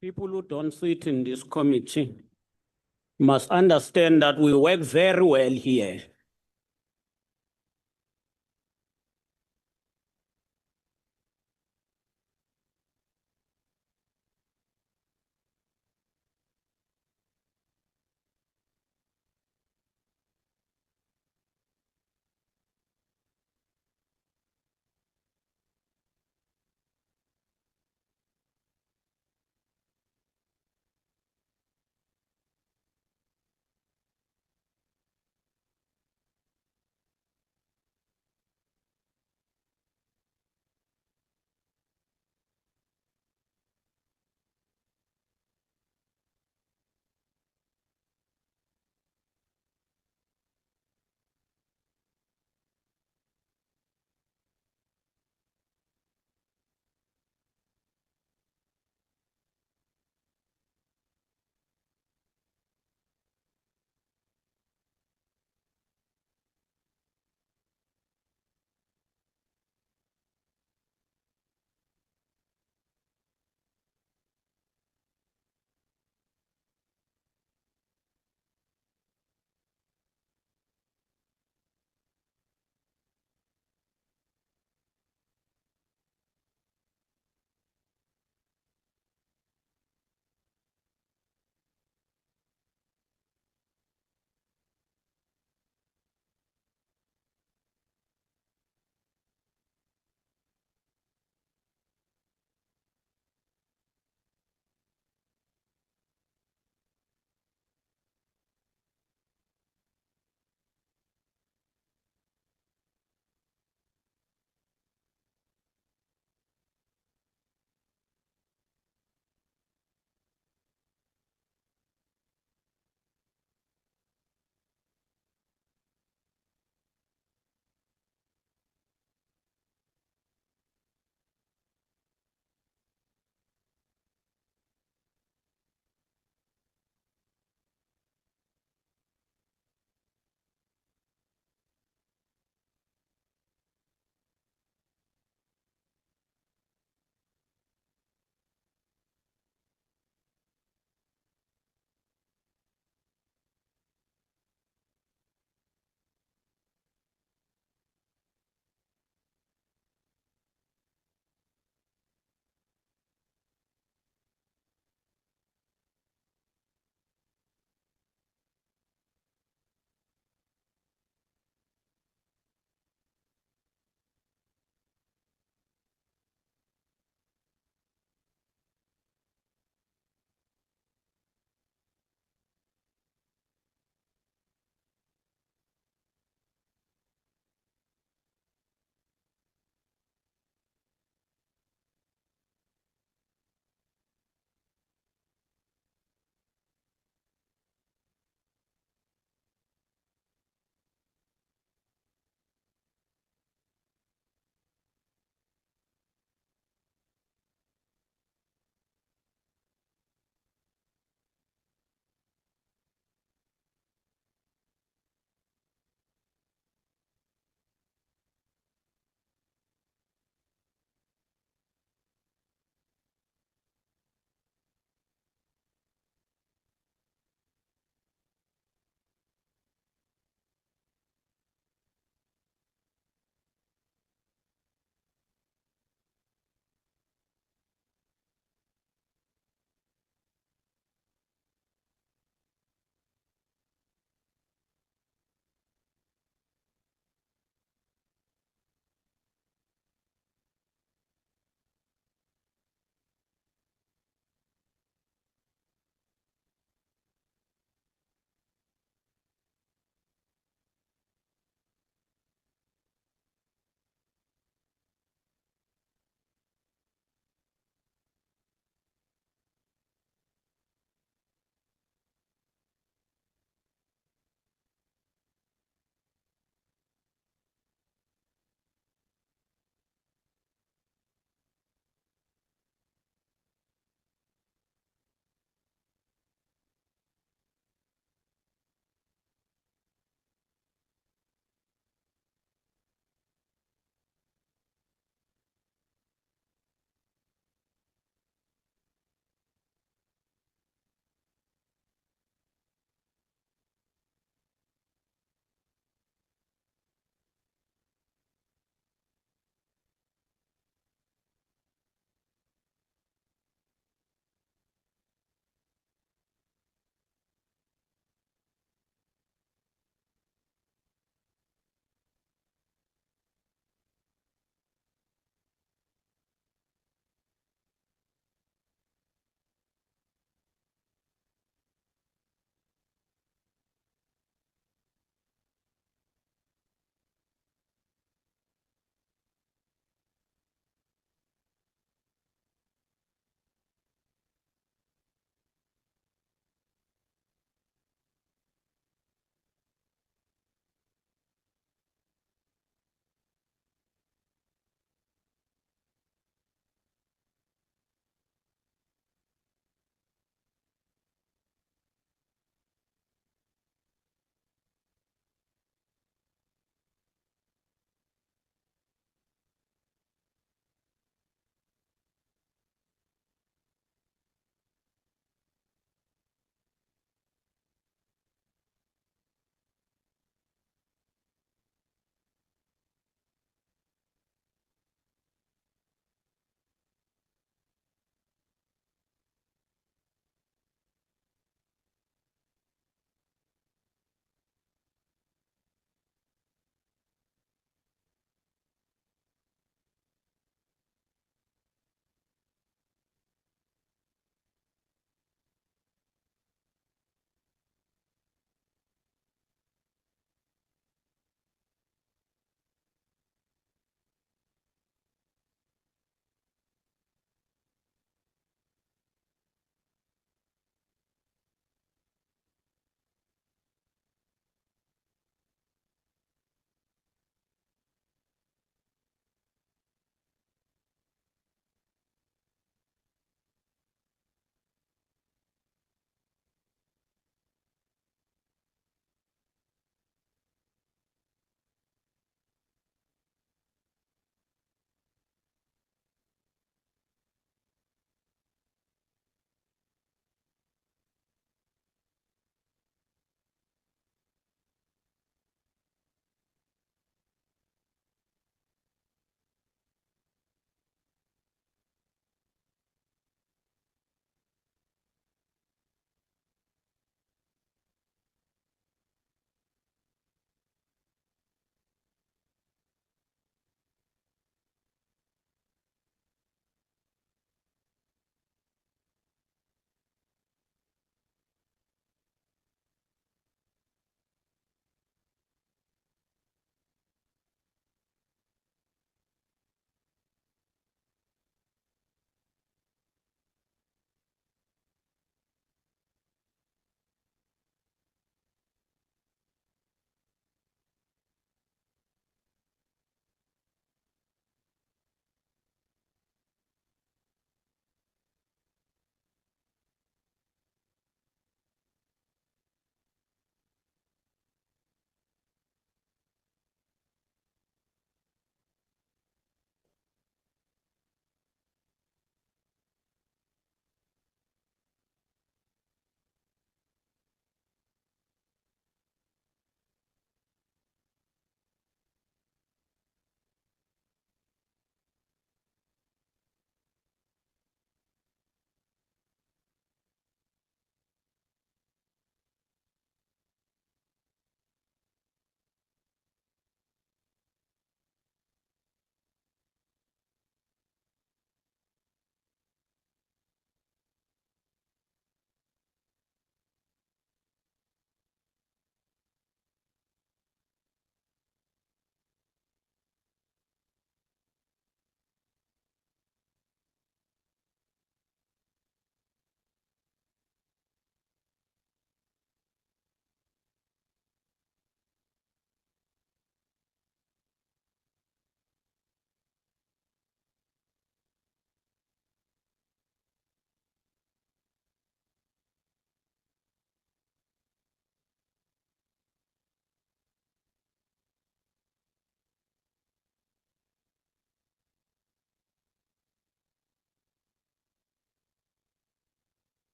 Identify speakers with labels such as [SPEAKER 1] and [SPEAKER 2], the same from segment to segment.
[SPEAKER 1] People who don't sit in this committee must understand that we work very well here.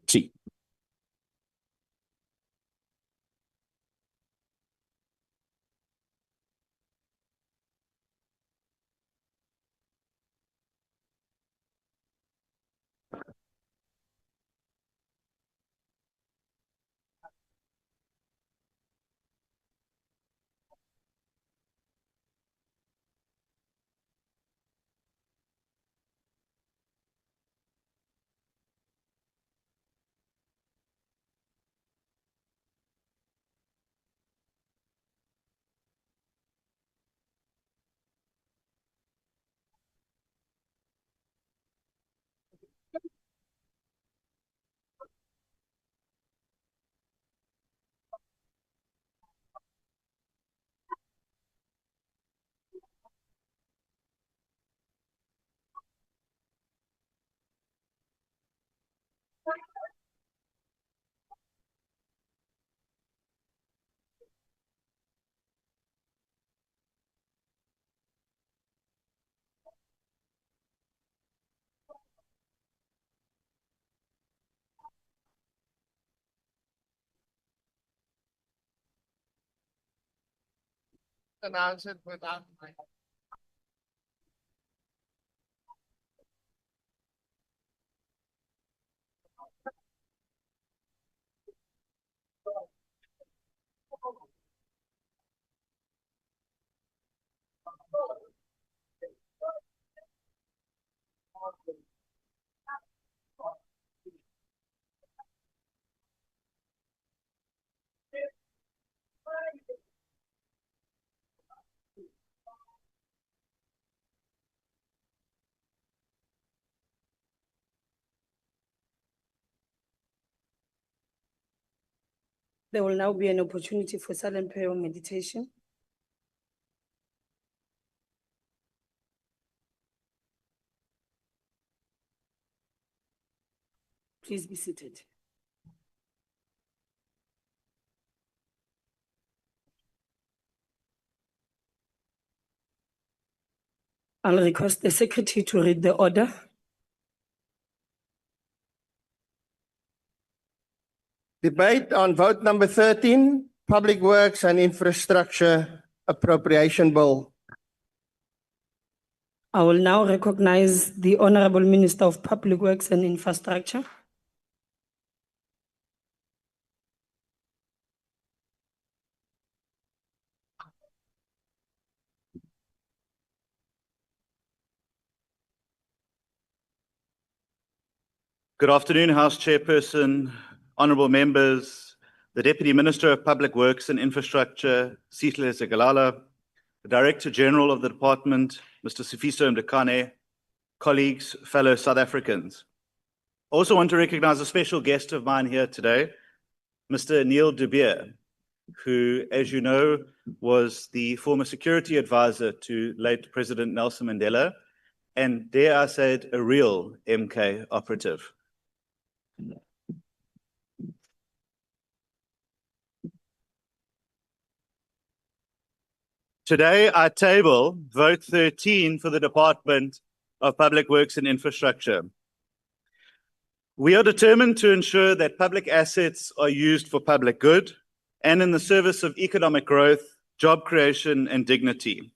[SPEAKER 1] Sí.
[SPEAKER 2] Announce it without my.
[SPEAKER 3] There will now be an opportunity for silent prayer or meditation. Please be seated. I'll request the secretary to read the order.
[SPEAKER 2] Debate on vote number 13, Public Works and Infrastructure Appropriation Bill.
[SPEAKER 3] I will now recognize the Honorable Minister of Public Works and Infrastructure.
[SPEAKER 4] Good afternoon, House Chairperson, honourable members, the Deputy Minister of Public Works and Infrastructure, Sihle Segalala, the Director General of the Department, Mr. Sifiso Mdekane, colleagues, fellow South Africans. I also want to recognise a special guest of mine here today, Mr. Neil de Beer, who, as you know, was the former security advisor to late President Nelson Mandela, and dare I say it, a real MK operative. Today, I table vote 13 for the Department of Public Works and Infrastructure. We are determined to ensure that public assets are used for public good and in the service of economic growth, job creation, and dignity.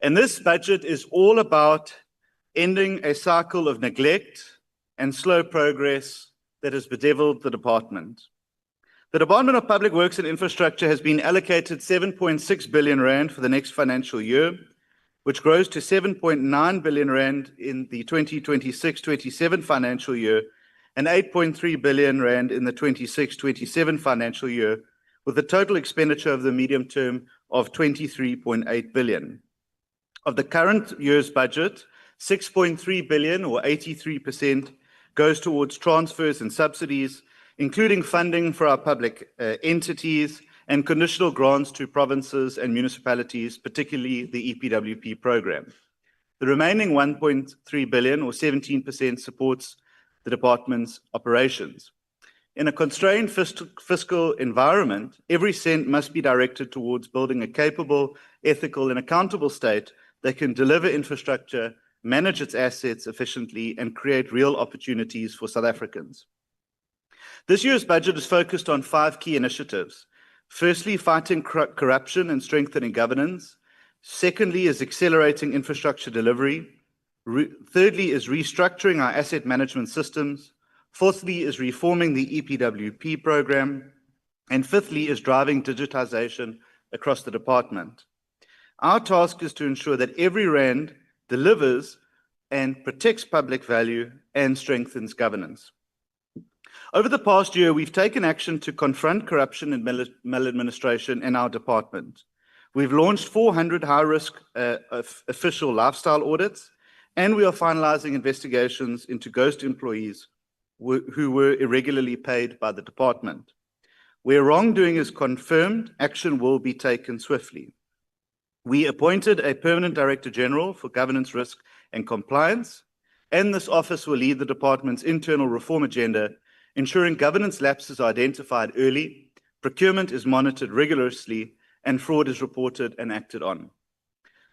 [SPEAKER 4] And this budget is all about ending a cycle of neglect and slow progress that has bedeviled the department. The Department of Public Works and Infrastructure has been allocated 7.6 billion rand for the next financial year, which grows to 7.9 billion rand in the 2026-27 financial year and 8.3 billion rand in the 26-27 financial year, with a total expenditure of the medium term of 23.8 billion. Of the current year's budget, 6.3 billion or 83% goes towards transfers and subsidies, including funding for our public entities and conditional grants to provinces and municipalities, particularly the EPWP program. The remaining 1.3 billion or 17% supports the department's operations. In a constrained fiscal environment, every cent must be directed towards building a capable, ethical, and accountable state that can deliver infrastructure, manage its assets efficiently, and create real opportunities for South Africans. This year's budget is focused on 5 key initiatives. Firstly, fighting corruption and strengthening governance. Secondly, is accelerating infrastructure delivery. Thirdly, is restructuring our asset management systems. Fourthly, is reforming the EPWP program. And fifthly, is driving digitization across the department. Our task is to ensure that every rand delivers and protects public value and strengthens governance. Over the past year, we've taken action to confront corruption and maladministration in our department. We've launched 400 high-risk official lifestyle audits, and we are finalizing investigations into ghost employees who were irregularly paid by the department. Where wrongdoing is confirmed, action will be taken swiftly. We appointed a permanent Director General for Governance, Risk and Compliance, and this office will lead the department's internal reform agenda, ensuring governance lapses are identified early, procurement is monitored rigorously, and fraud is reported and acted on.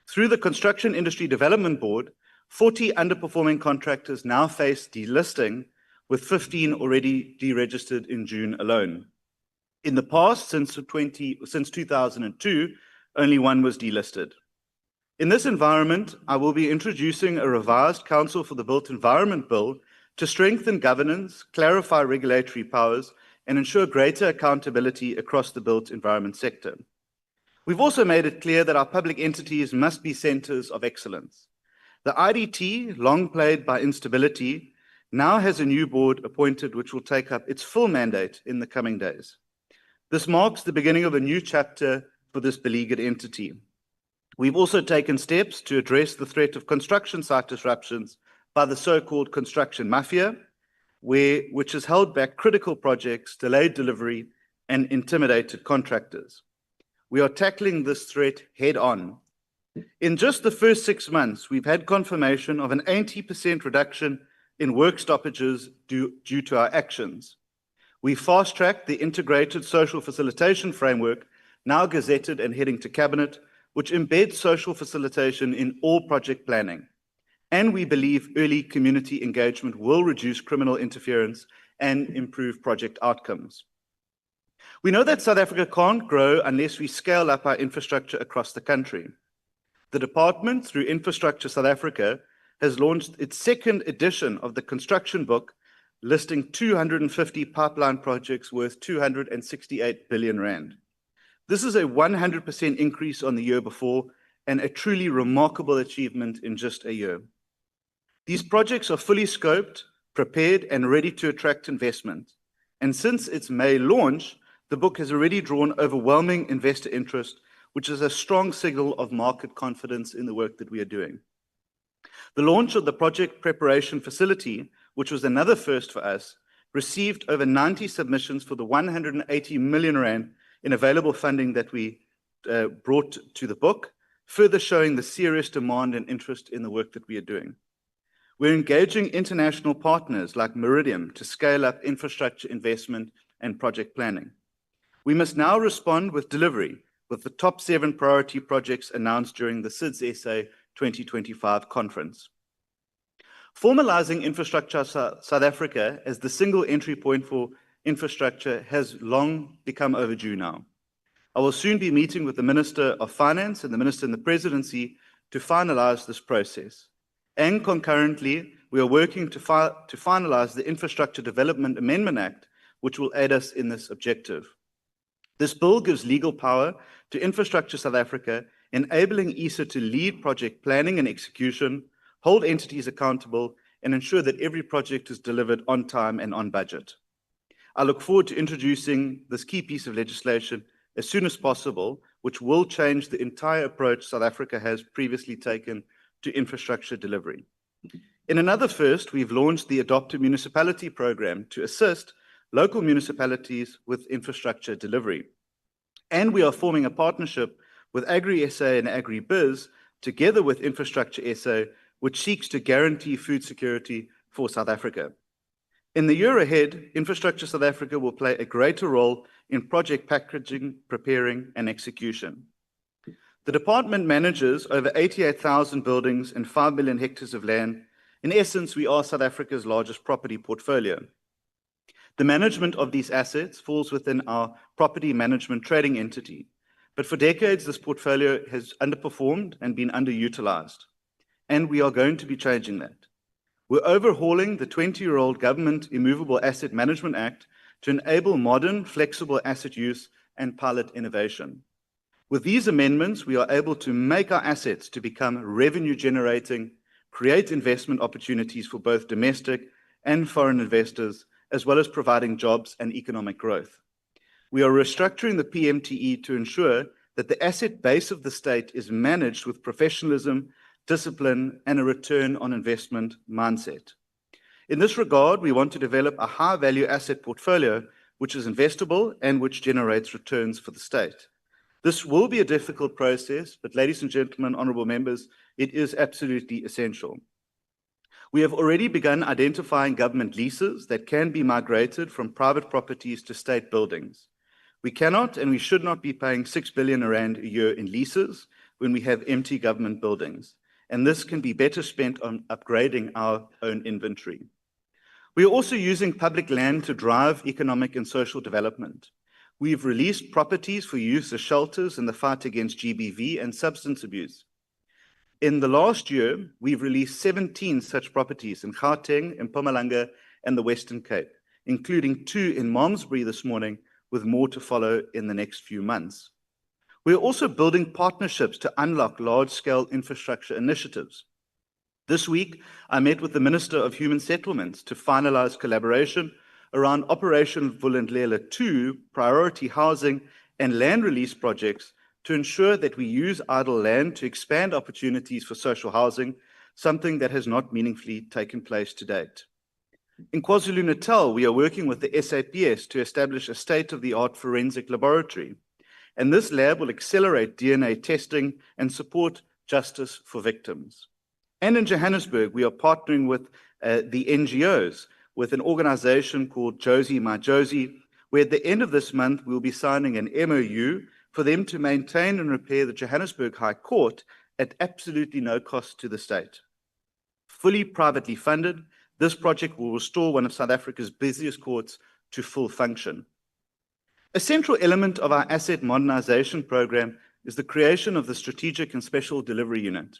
[SPEAKER 4] Through the Construction Industry Development Board, 40 underperforming contractors now face delisting, with 15 already deregistered in June alone. In the past, since 2002, only one was delisted. In this environment, I will be introducing a revised Council for the Built Environment Bill to strengthen governance, clarify regulatory powers, and ensure greater accountability across the built environment sector. We've also made it clear that our public entities must be centers of excellence. The IDT, long plagued by instability, now has a new board appointed which will take up its full mandate in the coming days. This marks the beginning of a new chapter for this beleaguered entity. We've also taken steps to address the threat of construction site disruptions by the so-called construction mafia, which has held back critical projects, delayed delivery, and intimidated contractors. We are tackling this threat head-on. In just the first 6 months, we've had confirmation of an 80% reduction in work stoppages due to our actions. We fast-tracked the Integrated Social Facilitation Framework, now gazetted and heading to Cabinet, which embeds social facilitation in all project planning. And we believe early community engagement will reduce criminal interference and improve project outcomes. We know that South Africa can't grow unless we scale up our infrastructure across the country. The department, through Infrastructure South Africa, has launched its second edition of the construction book, listing 250 pipeline projects worth 268 billion rand. This is a 100% increase on the year before and a truly remarkable achievement in just a year. These projects are fully scoped, prepared, and ready to attract investment. And since its May launch, the book has already drawn overwhelming investor interest, which is a strong signal of market confidence in the work that we are doing. The launch of the project preparation facility, which was another first for us, received over 90 submissions for the 180 million rand in available funding that we brought to the book, further showing the serious demand and interest in the work that we are doing. We're engaging international partners like Meridian to scale up infrastructure investment and project planning. We must now respond with delivery, with the top 7 priority projects announced during the SIDS SA 2025 conference. Formalizing Infrastructure South Africa as the single entry point for infrastructure has long become overdue now. I will soon be meeting with the Minister of Finance and the Minister in the Presidency to finalize this process. And concurrently, we are working to finalize the Infrastructure Development Amendment Act, which will aid us in this objective. This bill gives legal power to Infrastructure South Africa, enabling ESA to lead project planning and execution, hold entities accountable, and ensure that every project is delivered on time and on budget. I look forward to introducing this key piece of legislation as soon as possible, which will change the entire approach South Africa has previously taken to infrastructure delivery. In another first, we've launched the Adopt a Municipality program to assist local municipalities with infrastructure delivery. And we are forming a partnership with Agri-SA and Agri-Biz, together with Infrastructure SA, which seeks to guarantee food security for South Africa. In the year ahead, Infrastructure South Africa will play a greater role in project packaging, preparing, and execution. The department manages over 88,000 buildings and 5 million hectares of land. In essence, we are South Africa's largest property portfolio. The management of these assets falls within our property management trading entity, but for decades this portfolio has underperformed and been underutilized, and we are going to be changing that. We're overhauling the 20-year-old Government Immovable Asset Management Act to enable modern, flexible asset use and pilot innovation. With these amendments, we are able to make our assets to become revenue generating, create investment opportunities for both domestic and foreign investors, as well as providing jobs and economic growth. We are restructuring the PMTE to ensure that the asset base of the state is managed with professionalism, discipline, and a return on investment mindset. In this regard, we want to develop a high-value asset portfolio which is investable and which generates returns for the state. This will be a difficult process, but ladies and gentlemen, honourable members, it is absolutely essential. We have already begun identifying government leases that can be migrated from private properties to state buildings. We cannot and we should not be paying 6 billion rand a year in leases when we have empty government buildings, and this can be better spent on upgrading our own inventory. We are also using public land to drive economic and social development. We've released properties for use as shelters in the fight against GBV and substance abuse. In the last year, we've released 17 such properties in Gauteng, in Mpumalanga, and the Western Cape, including 2 in Malmesbury this morning, with more to follow in the next few months. We are also building partnerships to unlock large-scale infrastructure initiatives. This week, I met with the Minister of Human Settlements to finalize collaboration around Operation Vulindlela 2 priority housing and land release projects to ensure that we use idle land to expand opportunities for social housing, something that has not meaningfully taken place to date. In KwaZulu-Natal, we are working with the SAPS to establish a state-of-the-art forensic laboratory, and this lab will accelerate DNA testing and support justice for victims. And in Johannesburg, we are partnering with the NGOs, with an organization called Josie My Josie, where at the end of this month, we'll be signing an MOU for them to maintain and repair the Johannesburg High Court at absolutely no cost to the state. Fully privately funded, this project will restore one of South Africa's busiest courts to full function. A central element of our asset modernization program is the creation of the Strategic and Special Delivery Unit.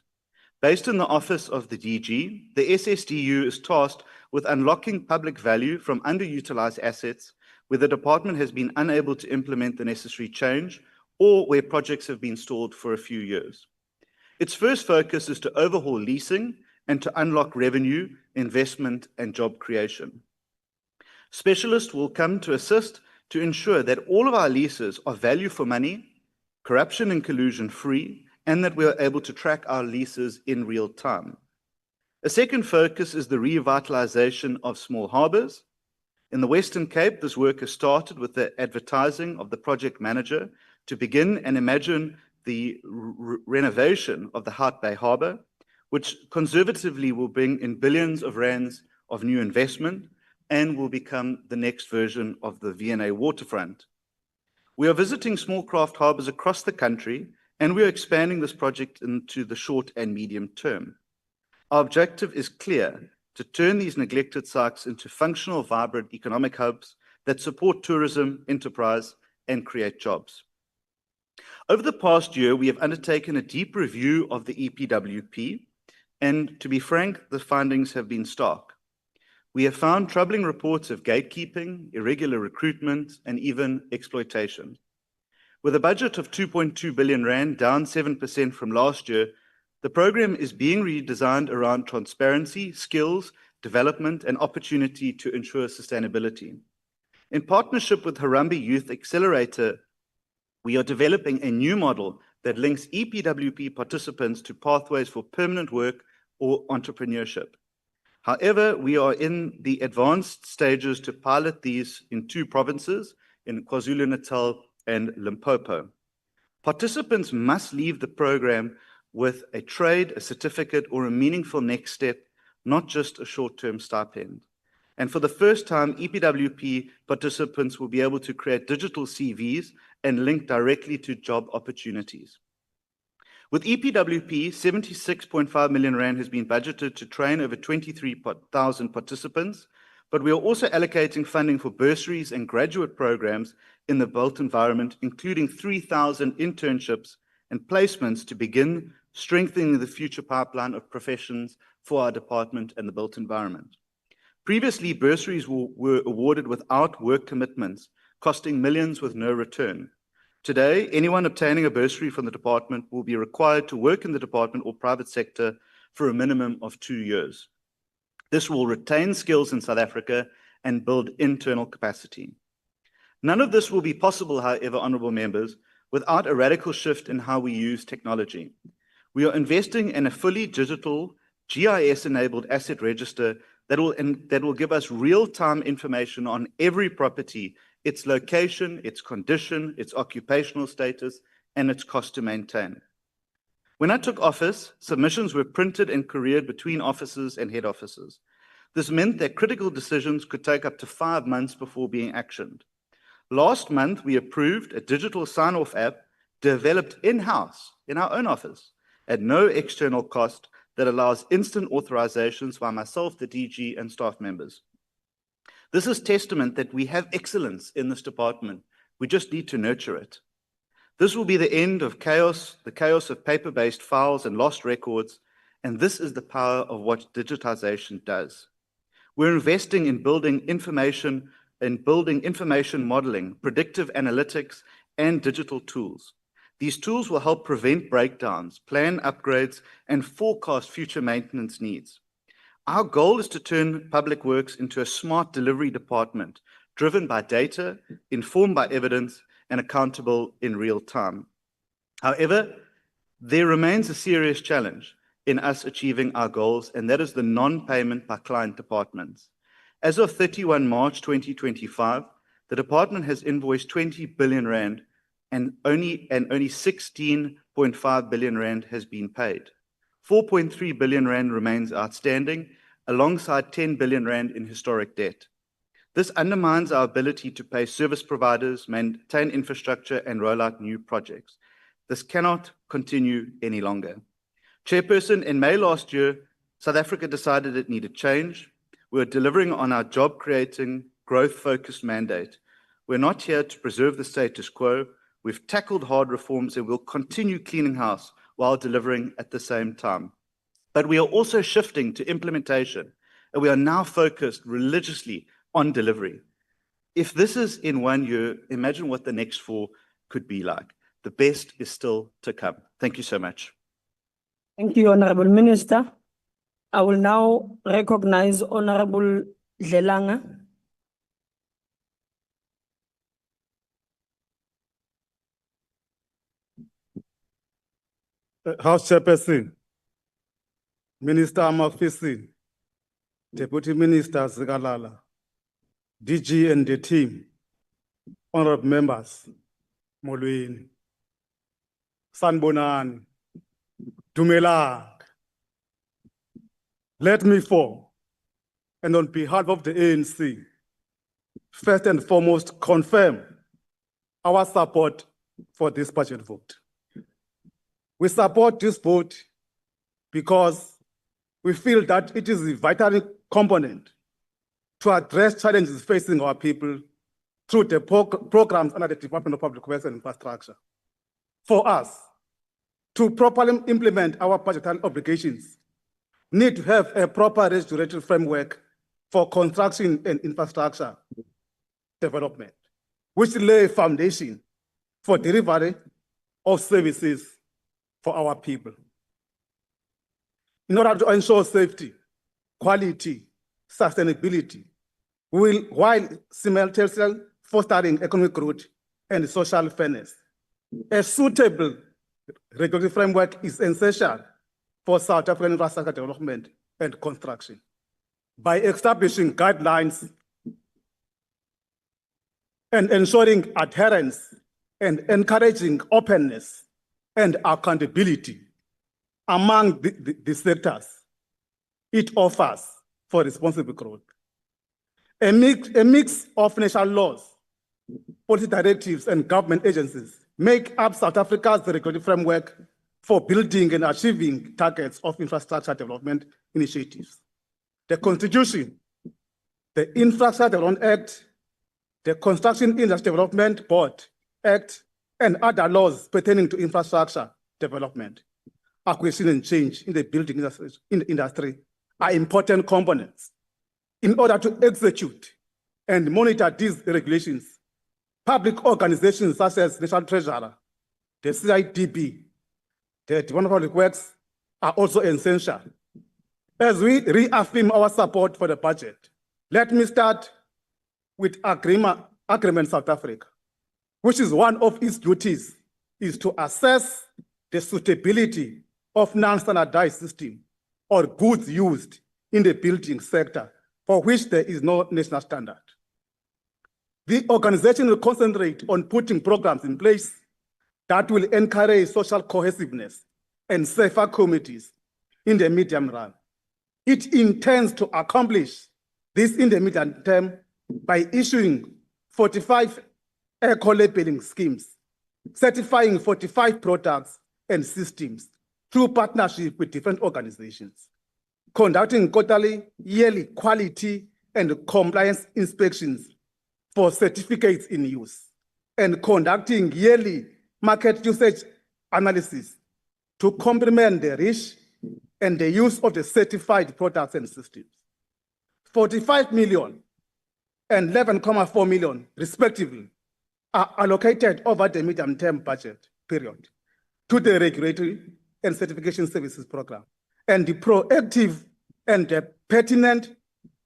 [SPEAKER 4] Based in the office of the DG, the SSDU is tasked with unlocking public value from underutilized assets where the department has been unable to implement the necessary change or where projects have been stalled for a few years. Its first focus is to overhaul leasing and to unlock revenue, investment, and job creation. Specialists will come to assist to ensure that all of our leases are value for money, corruption and collusion free, and that we are able to track our leases in real time. A second focus is the revitalization of small harbors. In the Western Cape, this work has started with the advertising of the project manager to begin and imagine the renovation of the Hout Bay Harbour, which conservatively will bring in billions of rands of new investment and will become the next version of the V&A waterfront. We are visiting small craft harbours across the country, and we are expanding this project into the short and medium term. Our objective is clear: to turn these neglected sites into functional, vibrant economic hubs that support tourism, enterprise, and create jobs. Over the past year, we have undertaken a deep review of the EPWP, and to be frank, the findings have been stark. We have found troubling reports of gatekeeping, irregular recruitment, and even exploitation. With a budget of 2.2 billion rand, down 7% from last year, the program is being redesigned around transparency, skills, development, and opportunity to ensure sustainability. In partnership with Harambee Youth Accelerator, we are developing a new model that links EPWP participants to pathways for permanent work or entrepreneurship. However, we are in the advanced stages to pilot these in 2 provinces, in KwaZulu-Natal and Limpopo. Participants must leave the program with a trade, a certificate, or a meaningful next step, not just a short-term stipend. And for the first time, EPWP participants will be able to create digital CVs and link directly to job opportunities. With EPWP, 76.5 million rand has been budgeted to train over 23,000 participants but we are also allocating funding for bursaries and graduate programs in the built environment, including 3,000 internships and placements to begin strengthening the future pipeline of professions for our department and the built environment. Previously, bursaries were awarded without work commitments, costing millions with no return. Today, anyone obtaining a bursary from the department will be required to work in the department or private sector for a minimum of 2 years. This will retain skills in South Africa and build internal capacity. None of this will be possible, however, honourable members, without a radical shift in how we use technology. We are investing in a fully digital, GIS-enabled asset register that will give us real-time information on every property, its location, its condition, its occupational status, and its cost to maintain. When I took office, submissions were printed and couriered between offices and head offices. This meant that critical decisions could take up to 5 months before being actioned. Last month, we approved a digital sign-off app developed in-house, in our own office, at no external cost, that allows instant authorizations by myself, the DG, and staff members. This is testament that we have excellence in this department. We just need to nurture it. This will be the end of chaos, the chaos of paper-based files and lost records, and this is the power of what digitization does. We're investing in building information modeling, predictive analytics, and digital tools. These tools will help prevent breakdowns, plan upgrades, and forecast future maintenance needs. Our goal is to turn Public Works into a smart delivery department, driven by data, informed by evidence, and accountable in real time. However, there remains a serious challenge in us achieving our goals, and that is the non-payment by client departments. As of 31 March 2025, the department has invoiced 20 billion rand and only 16.5 billion rand has been paid. 4.3 billion rand remains outstanding, alongside 10 billion rand in historic debt. This undermines our ability to pay service providers, maintain infrastructure, and roll out new projects. This cannot continue any longer. Chairperson, in May last year, South Africa decided it needed change. We're delivering on our job-creating, growth-focused mandate. We're not here to preserve the status quo. We've tackled hard reforms and will continue cleaning house while delivering at the same time. But we are also shifting to implementation, and we are now focused religiously on delivery. If this is in 1 year, imagine what the next 4 could be like. The best is still to come. Thank you so much.
[SPEAKER 3] Thank you, Honorable Minister. I will now recognize Honorable Dlelanga.
[SPEAKER 5] House Chairperson, Minister Amafisi, Deputy Minister Zigalala, DG and the team, honorable members, Molweni, Sanbonani, Dumelang. Let me and on behalf of the ANC, first and foremost confirm our support for this budget vote. We support this vote because we feel that it is a vital component to address challenges facing our people through the programs under the Department of Public Works and Infrastructure. For us to properly implement our budgetary obligations, need to have a proper regulatory framework for construction and infrastructure development, which lay a foundation for delivery of services for our people. In order to ensure safety, quality, sustainability, while simultaneously fostering economic growth and social fairness, a suitable regulatory framework is essential for South African infrastructure development and construction. By establishing guidelines and ensuring adherence and encouraging openness and accountability among the sectors, it offers for responsible growth. A mix of national laws, policy directives, and government agencies make up South Africa's regulatory framework for building and achieving targets of infrastructure development initiatives. The Constitution, the Infrastructure Development Act, the Construction Industry Development Board Act, and other laws pertaining to infrastructure development, acquisition and change in the building industry are important components. In order to execute and monitor these regulations, public organizations such as National Treasurer, the ACDP, the Department of Public Works are also essential. As we reaffirm our support for the budget, let me start with Agreement South Africa, which is one of its duties is to assess the suitability of non-standardized system or goods used in the building sector for which there is no national standard. The organization will concentrate on putting programs in place that will encourage social cohesiveness and safer communities in the medium run. It intends to accomplish this in the medium term by issuing 45 eco-labeling schemes, certifying 45 products and systems through partnership with different organizations, conducting quarterly, yearly quality and compliance inspections for certificates in use, and conducting yearly market usage analysis to complement the reach and the use of the certified products and systems. 45 million and 11.4 million, respectively, are allocated over the medium-term budget period to the regulatory and certification services program and the proactive and the pertinent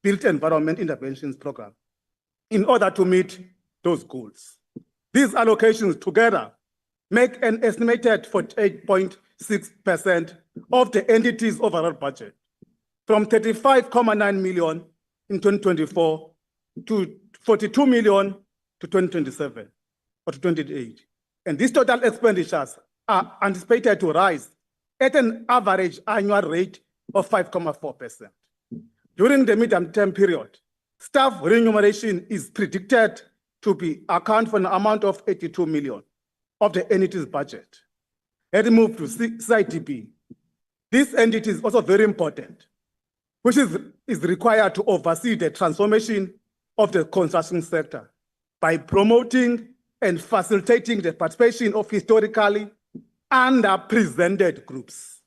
[SPEAKER 5] built environment interventions program in order to meet those goals. These allocations together make an estimated 48.6% of the entity's overall budget, from 35.9 million in 2024 to 42 million to 2027 or to 2028. And these total expenditures are anticipated to rise at an average annual rate of 5.4%. During the medium-term period, staff remuneration is predicted to account for an amount of 82 million of the entity's budget. Let's move to ACDP. This entity is also very important, which is required to oversee the transformation of the construction sector by promoting and facilitating the participation of historically underrepresented groups,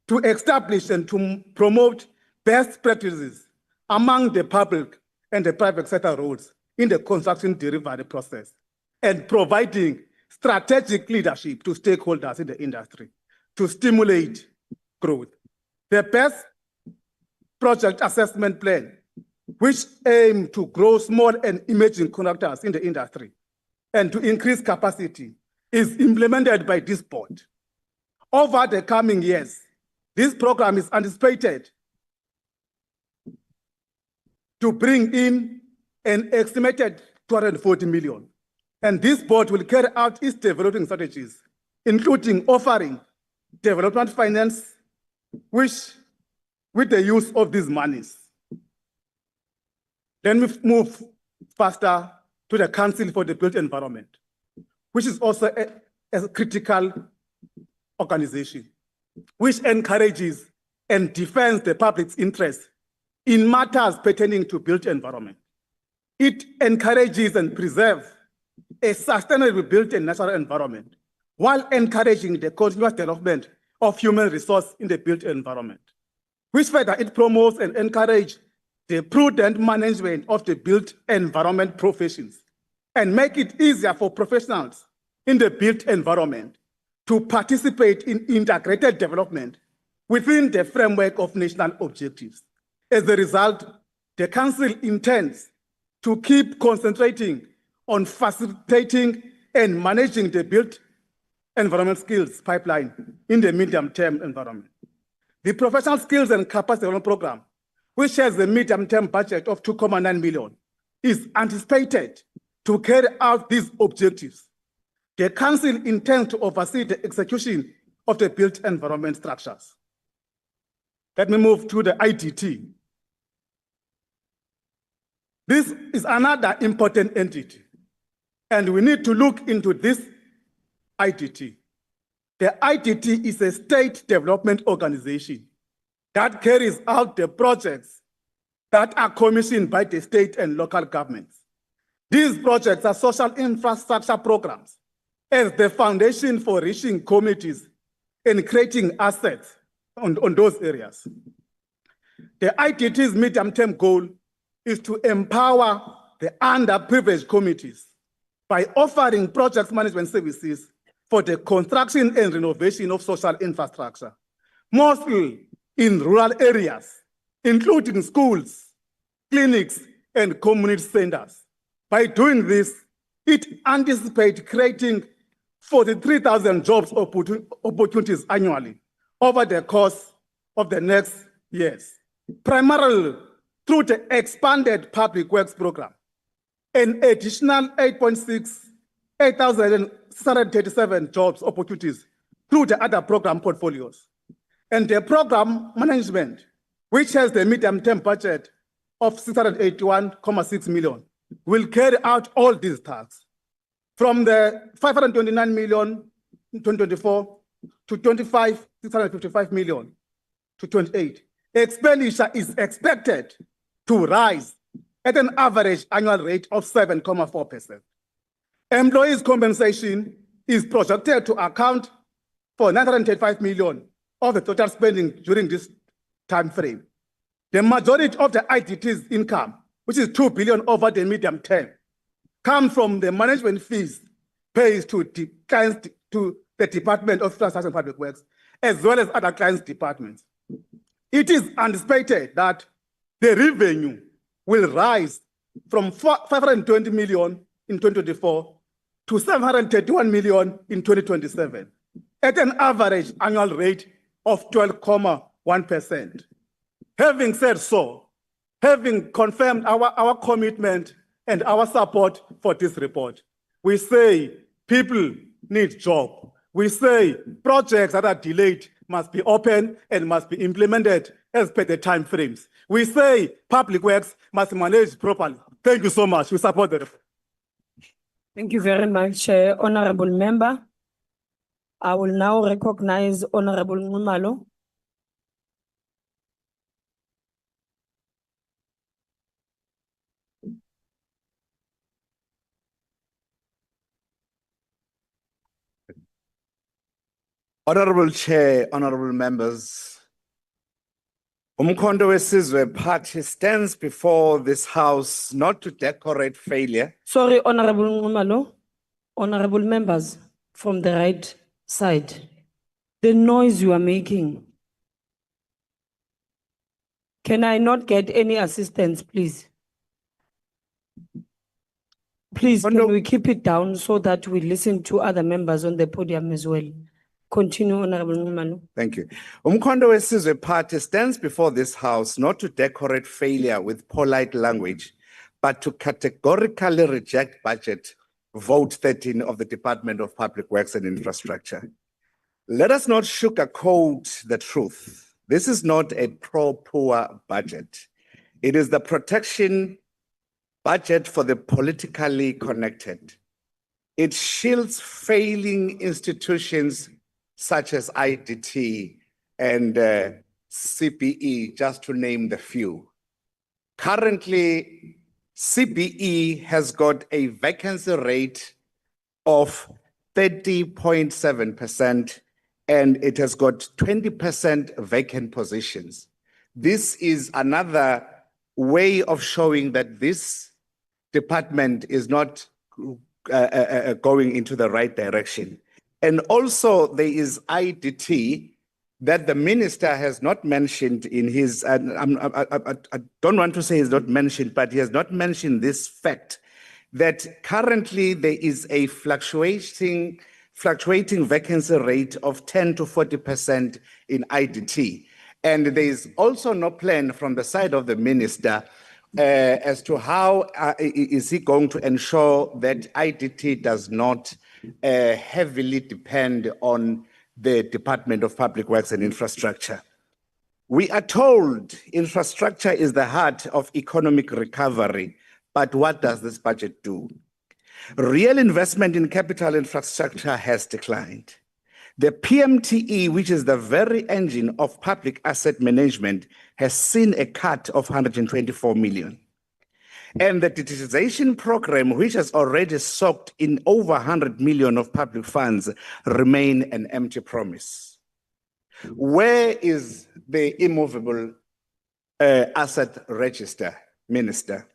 [SPEAKER 5] to establish and to promote best practices among the public and the private sector roles in the construction delivery process, and providing strategic leadership to stakeholders in the industry to stimulate growth. The best project assessment plan, which aim to grow small and emerging contractors in the industry and to increase capacity, is implemented by this board. Over the coming years, this program is anticipated to bring in an estimated 240 million. And this board will carry out its developing strategies, including offering development finance, with the use of these monies. Then we move faster to the Council for the Built Environment, which is also a critical organization, which encourages and defends the public's interest in matters pertaining to built environment. It encourages and preserves a sustainable built and natural environment while encouraging the continuous development of human resource in the built environment, which further it promotes and encourages the prudent management of the built environment professions and make it easier for professionals in the built environment to participate in integrated development within the framework of national objectives. As a result, the Council intends to keep concentrating on facilitating and managing the built environment skills pipeline in the medium-term environment. The Professional Skills and Capacity Development Program, which has a medium-term budget of 2.9 million, is anticipated to carry out these objectives. The Council intends to oversee the execution of the built environment structures. Let me move to the IDT. This is another important entity, and we need to look into this IDT. The IDT is a state development organization that carries out the projects that are commissioned by the state and local governments. These projects are social infrastructure programs as the foundation for reaching communities and creating assets on those areas. The IDT's medium-term goal is to empower the underprivileged communities by offering project management services for the construction and renovation of social infrastructure, mostly in rural areas, including schools, clinics, and community centers. By doing this, it anticipates creating 43,000 jobs opportunities annually over the course of the next years, primarily through the expanded public works program. An additional 8,637 jobs opportunities through the other program portfolios. And the program management, which has the medium-term budget of 681.6 million, will carry out all these tasks. From the 529 million in 2024 to 655 million to 28, expenditure is expected to rise at an average annual rate of 7.4%. Employees' compensation is projected to account for 935 million of the total spending during this time frame. The majority of the IDT's income, which is 2 billion over the medium term, come from the management fees paid to the clients, to the Department of Infrastructure and Public Works, as well as other clients' departments. It is anticipated that the revenue will rise from 520 million in 2024 to 731 million in 2027, at an average annual rate of 12.1%. Having said so, having confirmed our commitment and our support for this report, we say people need jobs. We say projects that are delayed must be open and must be implemented as per the time frames. We say public works must manage properly. Thank you so much. We support the report.
[SPEAKER 3] Thank you very much, Honorable Member. I will now recognize Honorable Ngumalo.
[SPEAKER 6] Honorable Chair, honorable members, Umkhonto weSizwe Party stands before this House not to decorate failure.
[SPEAKER 3] Sorry, Honorable Ngumalo. Honorable members from the right side, the noise you are making. Can I not get any assistance, please? Please, can we keep it down so that we listen to other members on the podium as well? Continue, Honorable Ngumalo.
[SPEAKER 6] Thank you. Umkhonto weSizwe Party stands before this House not to decorate failure with polite language, but to categorically reject budget vote 13 of the Department of Public Works and Infrastructure. Let us not sugarcoat the truth. This is not a pro-poor budget. It is the protection budget for the politically connected. It shields failing institutions such as IDT and CBE, just to name the few. Currently, CBE has got a vacancy rate of 30.7%, and it has got 20% vacant positions. This is another way of showing that this department is not going into the right direction. And also there is IDT that the minister has not mentioned in his, I don't want to say he's not mentioned, but he has not mentioned this fact that currently there is a fluctuating vacancy rate of 10 to 40% in IDT. And there is also no plan from the side of the minister as to how is he going to ensure that IDT does not heavily depend on the Department of Public Works and Infrastructure. We are told infrastructure is the heart of economic recovery, but what does this budget do? Real investment in capital infrastructure has declined. The PMTE, which is the very engine of public asset management, has seen a cut of 124 million. And the digitization program, which has already soaked in over 100 million of public funds, remain an empty promise. Where is the immovable asset register, Minister?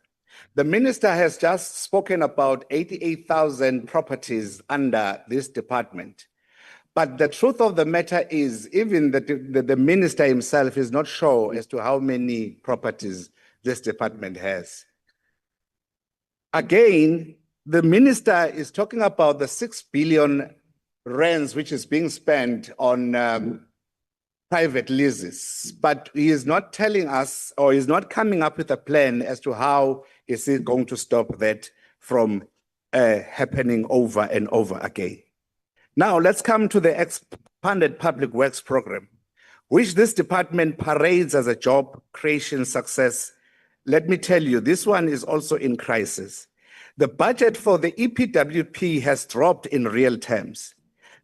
[SPEAKER 6] The Minister has just spoken about 88,000 properties under this department. But the truth of the matter is, even the Minister himself is not sure as to how many properties this department has. Again, the Minister is talking about the 6 billion rands which is being spent on private leases, but he is not telling us, or is not coming up with a plan as to how is he going to stop that from happening over and over again. Now, let's come to the expanded public works program, which this department parades as a job creation success. Let me tell you, this one is also in crisis. The budget for the EPWP has dropped in real terms.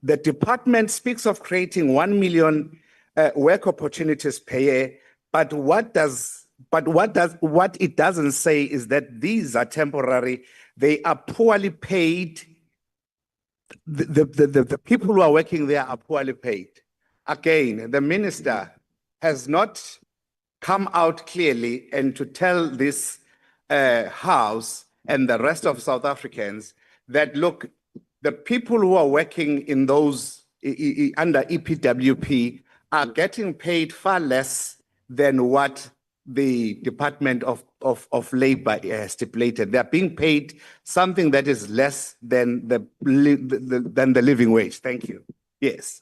[SPEAKER 6] The department speaks of creating 1 million work opportunities per year, but what it doesn't say is that these are temporary. They are poorly paid. The people who are working there are poorly paid. Again, the Minister has not come out clearly and to tell this House and the rest of South Africans that, look, the people who are working in those under EPWP are getting paid far less than what the Department of Labor stipulated. They are being paid something that is less than the living wage. Thank you. Yes.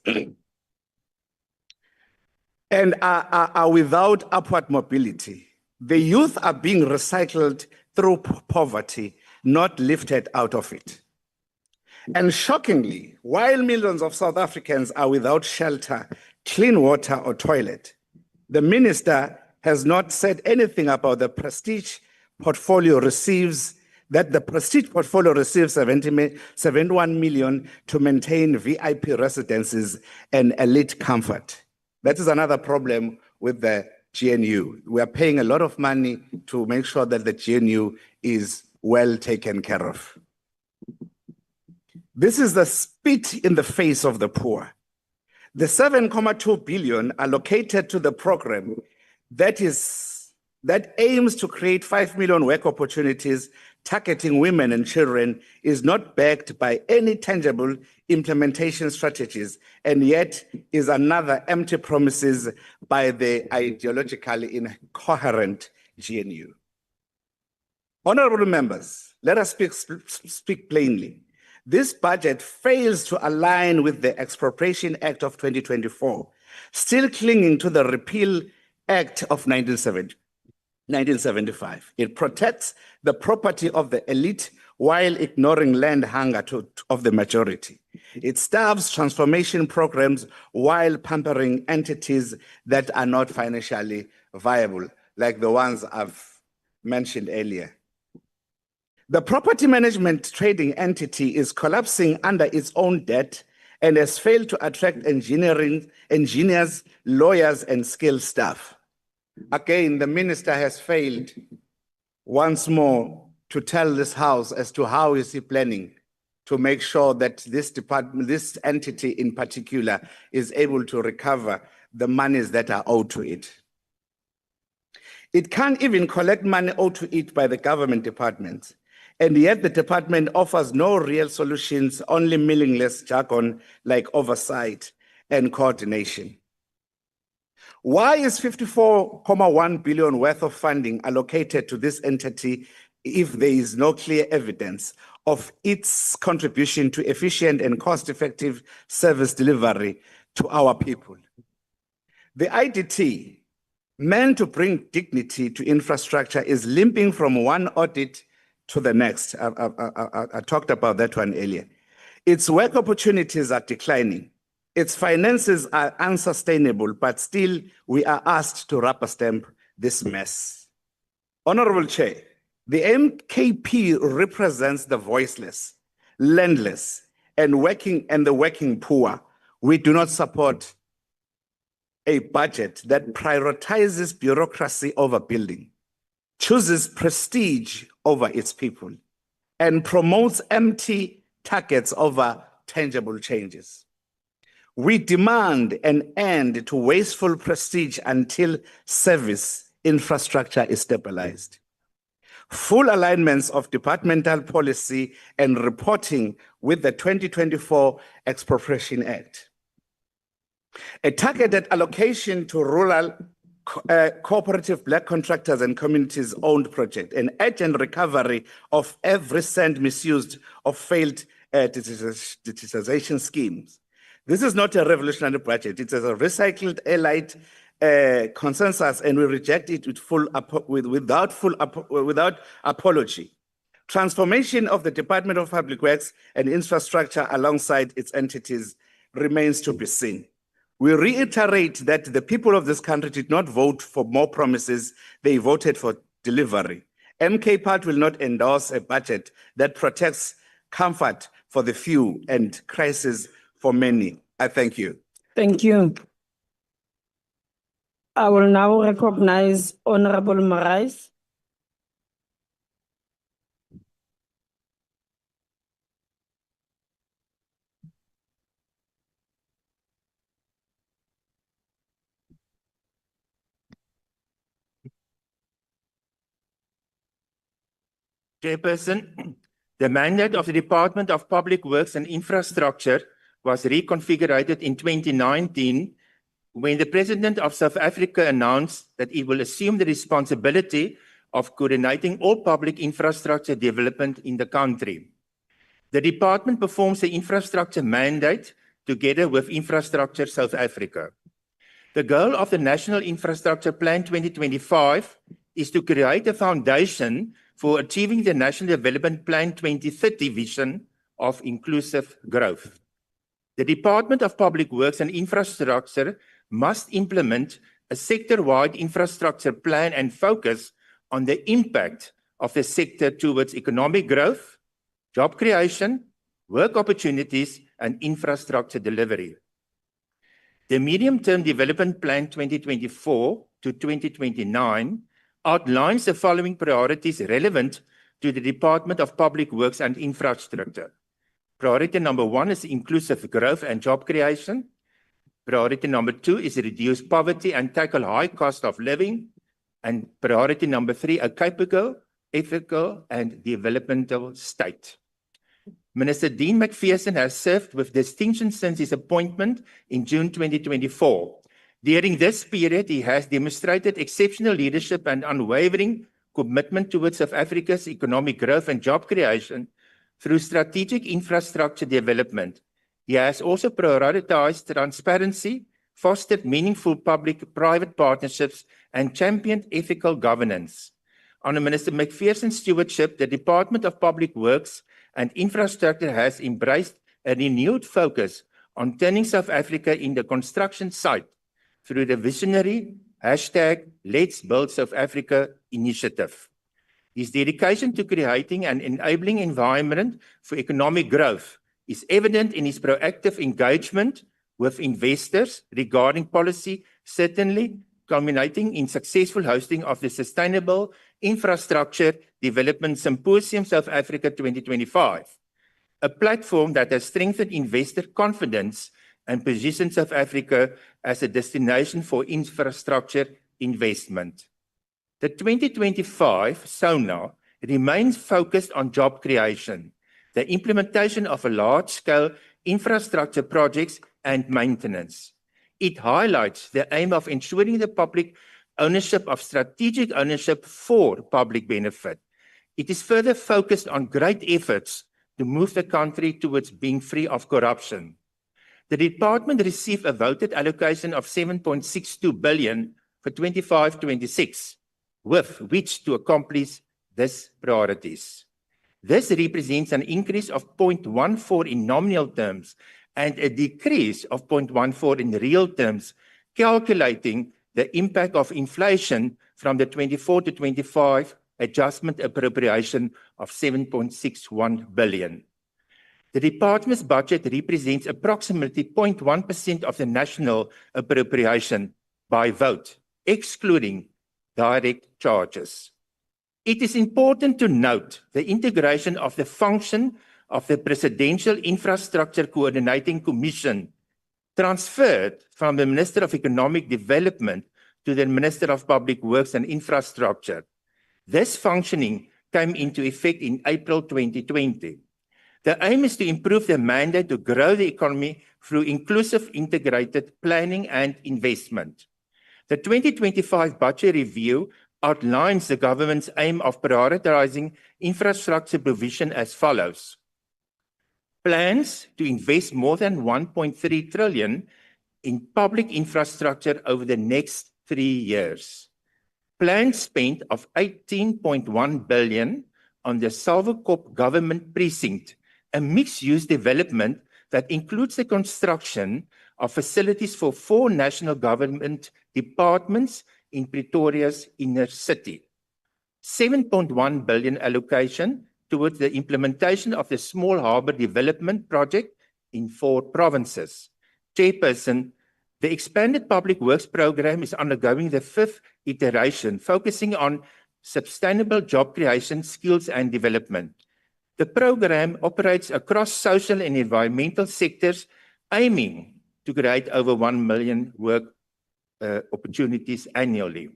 [SPEAKER 6] And are without upward mobility. The youth are being recycled through poverty, not lifted out of it. And shockingly, while millions of South Africans are without shelter, clean water or toilet, the Minister has not said anything about the prestige portfolio receives 71 million to maintain VIP residences and elite comfort. That is another problem with the GNU. We are paying a lot of money to make sure that the GNU is well taken care of. This is the spit in the face of the poor. The 7.2 billion allocated to the program that aims to create 5 million work opportunities targeting women and children is not backed by any tangible implementation strategies, and yet is another empty promises by the ideologically incoherent GNU. Honorable members, let us speak plainly. This budget fails to align with the Expropriation Act of 2024, still clinging to the Repeal Act of 1975. It protects the property of the elite while ignoring land hunger of the majority. It starves transformation programs while pampering entities that are not financially viable, like the ones I've mentioned earlier. The property management trading entity is collapsing under its own debt and has failed to attract engineers, lawyers, and skilled staff. Again, the Minister has failed once more to tell this House as to how is he planning to make sure that this department, this entity in particular, is able to recover the monies that are owed to it. It can't even collect money owed to it by the government departments. And yet the department offers no real solutions, only meaningless jargon like oversight and coordination. Why is 54.1 billion worth of funding allocated to this entity if there is no clear evidence of its contribution to efficient and cost-effective service delivery to our people? The IDT, meant to bring dignity to infrastructure, is limping from one audit to the next. I talked about that one earlier. Its work opportunities are declining. Its finances are unsustainable, but still we are asked to rubber stamp this mess. Honorable Chair, the MKP represents the voiceless, landless, and the working poor We do not support a budget that prioritizes bureaucracy over building, chooses prestige over its people, and promotes empty targets over tangible changes. We demand an end to wasteful prestige until service infrastructure is stabilized. Full alignments of departmental policy and reporting with the 2024 Expropriation Act. A targeted allocation to rural cooperative black contractors and communities owned project, an urgent recovery of every cent misused of failed digitization schemes. This is not a revolutionary budget. It is a recycled allied consensus, and we reject it without apology. Transformation of the Department of Public Works and Infrastructure alongside its entities remains to be seen. We reiterate that the people of this country did not vote for more promises, they voted for delivery. MK Part will not endorse a budget that protects comfort for the few and crisis for many. I thank you.
[SPEAKER 3] Thank you. I will now recognize Honorable Marais.
[SPEAKER 7] Chairperson, the mandate of the Department of Public Works and Infrastructure was reconfigured in 2019 when the President of South Africa announced that he will assume the responsibility of coordinating all public infrastructure development in the country. The department performs the infrastructure mandate together with Infrastructure South Africa. The goal of the National Infrastructure Plan 2025 is to create a foundation for achieving the National Development Plan 2030 vision of inclusive growth. The Department of Public Works and Infrastructure must implement a sector-wide infrastructure plan and focus on the impact of the sector towards economic growth, job creation, work opportunities, and infrastructure delivery. The Medium-Term Development Plan 2024 to 2029 outlines the following priorities relevant to the Department of Public Works and Infrastructure. Priority number 1 is inclusive growth and job creation. Priority number 2 is reduce poverty and tackle high cost of living. And priority number 3, a capable, ethical, and developmental state. Minister Dean McPherson has served with distinction since his appointment in June 2024. During this period, he has demonstrated exceptional leadership and unwavering commitment towards South Africa's economic growth and job creation through strategic infrastructure development. He has also prioritized transparency, fostered meaningful public-private partnerships, and championed ethical governance. Under Minister McPherson's stewardship, the Department of Public Works and Infrastructure has embraced a renewed focus on turning South Africa into a construction site through the visionary #Let's Build South Africa initiative. His dedication to creating an enabling environment for economic growth is evident in his proactive engagement with investors regarding policy, certainly culminating in successful hosting of the Sustainable Infrastructure Development Symposium South Africa 2025, a platform that has strengthened investor confidence and positioned South Africa as a destination for infrastructure investment. The 2025 SONA remains focused on job creation, the implementation of a large-scale infrastructure projects and maintenance. It highlights the aim of ensuring the public ownership of strategic ownership for public benefit. It is further focused on great efforts to move the country towards being free of corruption. The department received a voted allocation of 7.62 billion for 25-26, with which to accomplish these priorities. This represents an increase of 0.14 in nominal terms and a decrease of 0.14 in real terms, calculating the impact of inflation from the 24-25 adjustment appropriation of 7.61 billion. The department's budget represents approximately 0.1% of the national appropriation by vote, excluding direct charges. It is important to note the integration of the function of the Presidential Infrastructure Coordinating Commission, transferred from the Minister of Economic Development to the Minister of Public Works and Infrastructure. This functioning came into effect in April 2020. The aim is to improve the mandate to grow the economy through inclusive integrated planning and investment. The 2025 budget review outlines the government's aim of prioritizing infrastructure provision as follows. Plans to invest more than 1.3 trillion in public infrastructure over the next 3 years. Planned spend of 18.1 billion on the Salvokop government precinct, a mixed-use development that includes the construction of facilities for 4 national government departments in Pretoria's inner city. 7.1 billion allocation towards the implementation of the Small Harbour Development Project in 4 provinces. Chairperson, the expanded public works program is undergoing the 5th iteration, focusing on sustainable job creation, skills and development. The program operates across social and environmental sectors, aiming to create over 1 million work opportunities annually.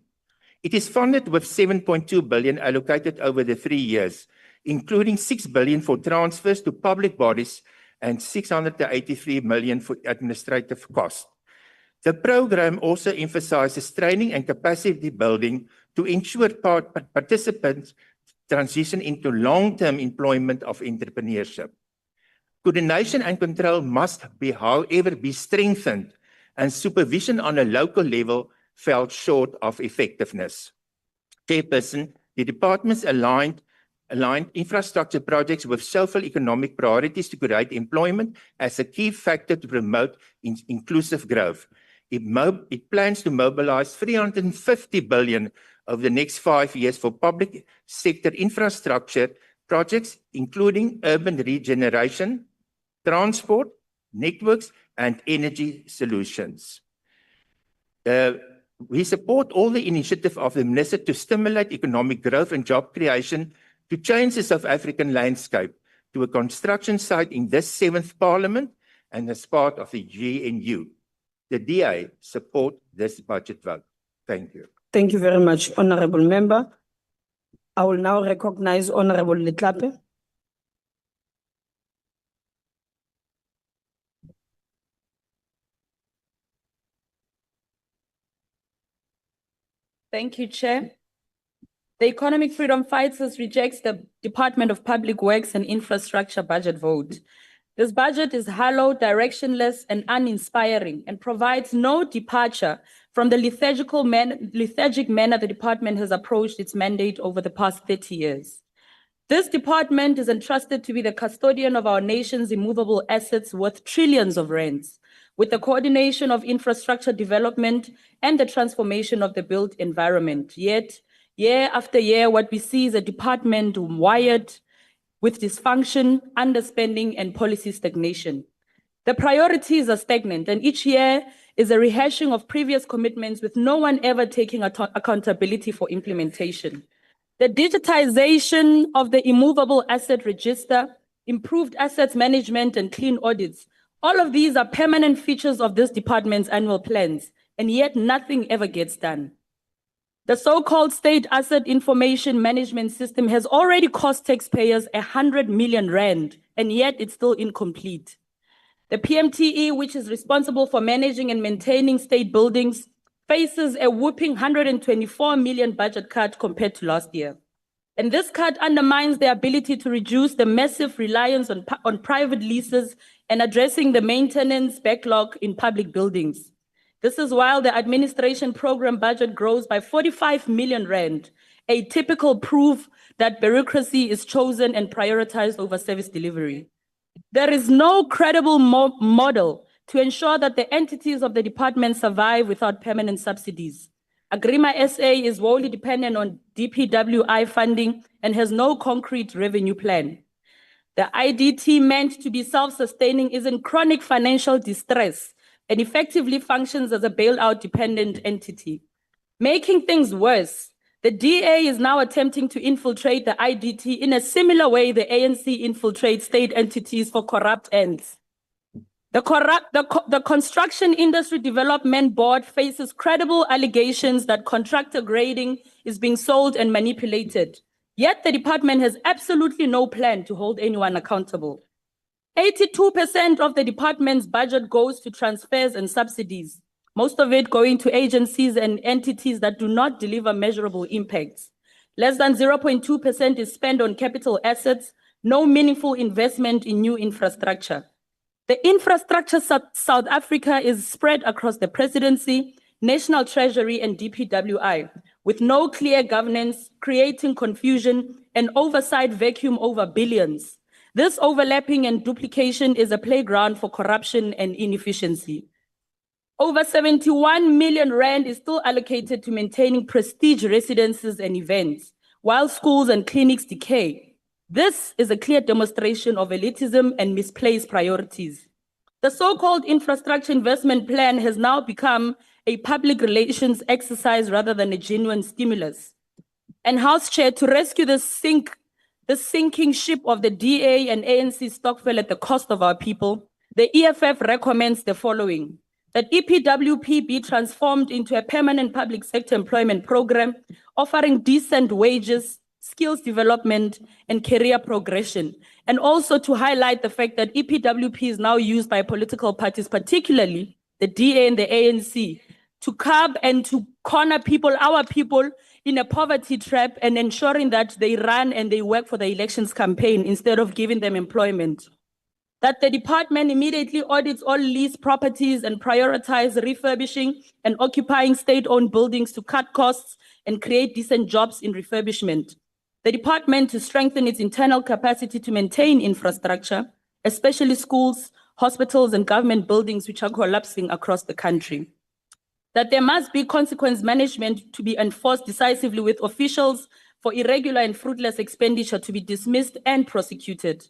[SPEAKER 7] It is funded with 7.2 billion allocated over the 3 years, including 6 billion for transfers to public bodies and 683 million for administrative costs. The program also emphasizes training and capacity building to ensure participants transition into long-term employment of entrepreneurship. Coordination and control must be, however, be strengthened, and supervision on a local level fell short of effectiveness. Chairperson, the departments aligned infrastructure projects with social economic priorities to create employment as a key factor to promote inclusive growth. It plans to mobilize 350 billion over the next 5 years for public sector infrastructure projects, including urban regeneration, transport, networks, and energy solutions. We support all the initiative of the Minister to stimulate economic growth and job creation to change the South African landscape to a construction site in this 7th Parliament and as part of the GNU. The DA support this budget vote. Thank you.
[SPEAKER 3] Thank you very much, Honorable Member. I will now recognize Honorable Letlape.
[SPEAKER 8] Thank you, Chair. The Economic Freedom Fighters rejects the Department of Public Works and Infrastructure budget vote. This budget is hollow, directionless, and uninspiring, and provides no departure from the lethargic manner the department has approached its mandate over the past 30 years. This department is entrusted to be the custodian of our nation's immovable assets worth trillions of rands, with the coordination of infrastructure development and the transformation of the built environment. Yet, year after year, what we see is a department wired with dysfunction, underspending, and policy stagnation. The priorities are stagnant, and each year is a rehashing of previous commitments with no one ever taking accountability for implementation. The digitization of the immovable asset register, improved assets management, and clean audits, all of these are permanent features of this department's annual plans, and yet nothing ever gets done. The so-called State Asset Information Management System has already cost taxpayers 100 million rand, and yet it's still incomplete. The PMTE, which is responsible for managing and maintaining state buildings, faces a whopping 124 million budget cut compared to last year. And this cut undermines the ability to reduce the massive reliance on private leases and addressing the maintenance backlog in public buildings. This is while the administration program budget grows by 45 million rand, a typical proof that bureaucracy is chosen and prioritized over service delivery. There is no credible model to ensure that the entities of the department survive without permanent subsidies. Agrima SA is wholly dependent on DPWI funding and has no concrete revenue plan. The IDT, meant to be self-sustaining, is in chronic financial distress and effectively functions as a bailout-dependent entity. Making things worse, the DA is now attempting to infiltrate the IDT in a similar way the ANC infiltrates state entities for corrupt ends. The Construction Industry Development Board faces credible allegations that contractor grading is being sold and manipulated. Yet the department has absolutely no plan to hold anyone accountable. 82% of the department's budget goes to transfers and subsidies, most of it going to agencies and entities that do not deliver measurable impacts. Less than 0.2% is spent on capital assets, no meaningful investment in new infrastructure. The infrastructure South Africa is spread across the presidency, National Treasury, and DPWI, with no clear governance, creating confusion and oversight vacuum over billions. This overlapping and duplication is a playground for corruption and inefficiency. Over 71 million rand is still allocated to maintaining prestige residences and events, while schools and clinics decay. This is a clear demonstration of elitism and misplaced priorities. The so-called infrastructure investment plan has now become a public relations exercise rather than a genuine stimulus. And House Chair, to rescue the sinking ship of the DA and ANC stockpile at the cost of our people, the EFF recommends the following: that EPWP be transformed into a permanent public sector employment program, offering decent wages, skills development, and career progression. And also to highlight the fact that EPWP is now used by political parties, particularly the DA and the ANC, to curb and to corner people, our people, in a poverty trap and ensuring that they run and they work for the elections campaign instead of giving them employment. That the department immediately audits all leased properties and prioritize refurbishing and occupying state-owned buildings to cut costs and create decent jobs in refurbishment. The department to strengthen its internal capacity to maintain infrastructure, especially schools, hospitals, and government buildings which are collapsing across the country. That there must be consequence management to be enforced decisively with officials for irregular and fruitless expenditure to be dismissed and prosecuted.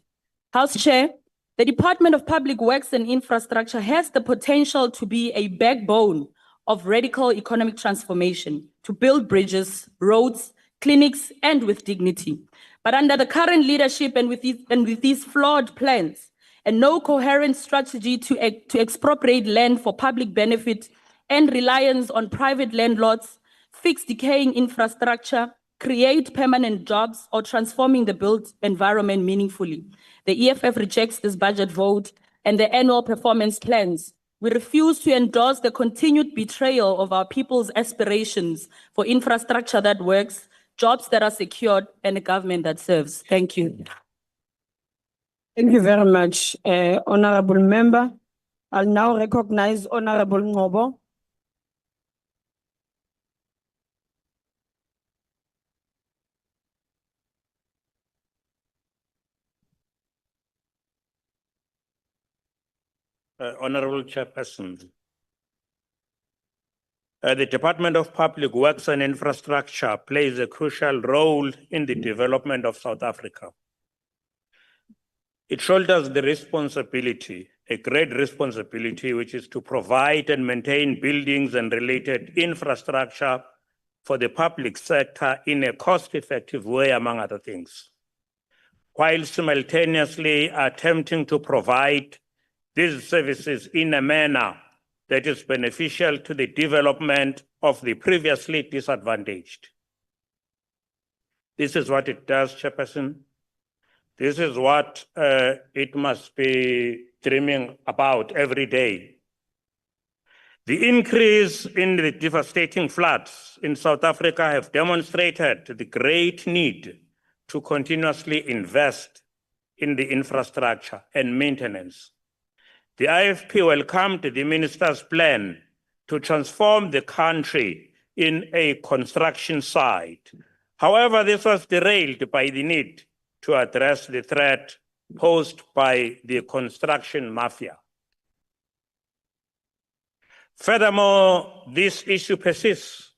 [SPEAKER 8] House Chair, the Department of Public Works and Infrastructure has the potential to be a backbone of radical economic transformation, to build bridges, roads, clinics, and with dignity. But under the current leadership and with these flawed plans and no coherent strategy to expropriate land for public benefit and reliance on private landlords, fix decaying infrastructure, create permanent jobs, or transforming the built environment meaningfully, the EFF rejects this budget vote and the annual performance plans. We refuse to endorse the continued betrayal of our people's aspirations for infrastructure that works, jobs that are secured, and a government that serves. Thank you.
[SPEAKER 3] Thank you very much, Honorable Member. I'll now recognize Honorable Ngobo.
[SPEAKER 1] Honorable Chairperson, the Department of Public Works and Infrastructure plays a crucial role in the development of South Africa. It shoulders the responsibility, a great responsibility, which is to provide and maintain buildings and related infrastructure for the public sector in a cost-effective way, among other things, while simultaneously attempting to provide these services in a manner that is beneficial to the development of the previously disadvantaged. This is what it does, Chairperson. This is what it must be dreaming about every day. The increase in the devastating floods in South Africa have demonstrated the great need to continuously invest in the infrastructure and maintenance. The IFP welcomed the Minister's plan to transform the country in a construction site. However, this was derailed by the need to address the threat posed by the construction mafia. Furthermore, this issue persists,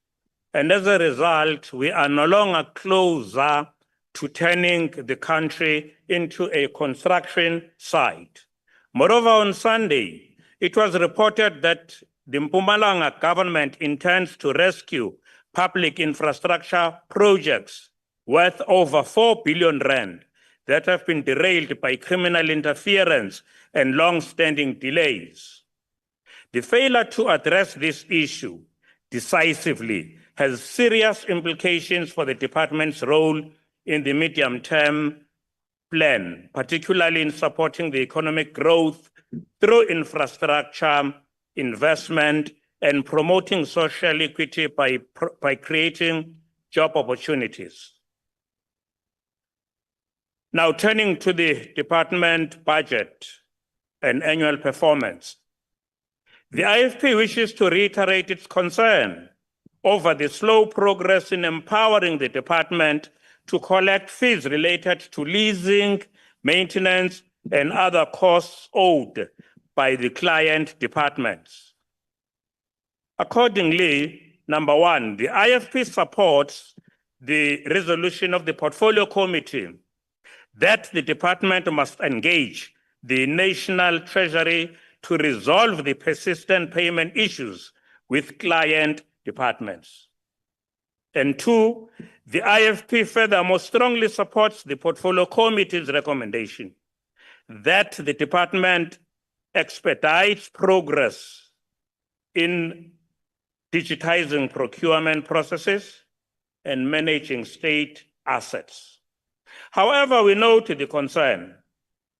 [SPEAKER 1] and as a result, we are no longer closer to turning the country into a construction site. Moreover, on Sunday, it was reported that the Mpumalanga government intends to rescue public infrastructure projects worth over 4 billion rand that have been derailed by criminal interference and long-standing delays. The failure to address this issue decisively has serious implications for the department's role in the medium-term plan, particularly in supporting the economic growth through infrastructure, investment, and promoting social equity by creating job opportunities. Now, turning to the department budget and annual performance, the IFP wishes to reiterate its concern over the slow progress in empowering the department to collect fees related to leasing, maintenance, and other costs owed by the client departments. Accordingly, number one, the IFP supports the resolution of the Portfolio Committee that the department must engage the National Treasury to resolve the persistent payment issues with client departments. And two, the IFP furthermore strongly supports the Portfolio Committee's recommendation that the department expedites progress in digitizing procurement processes and managing state assets. However, we note the concern,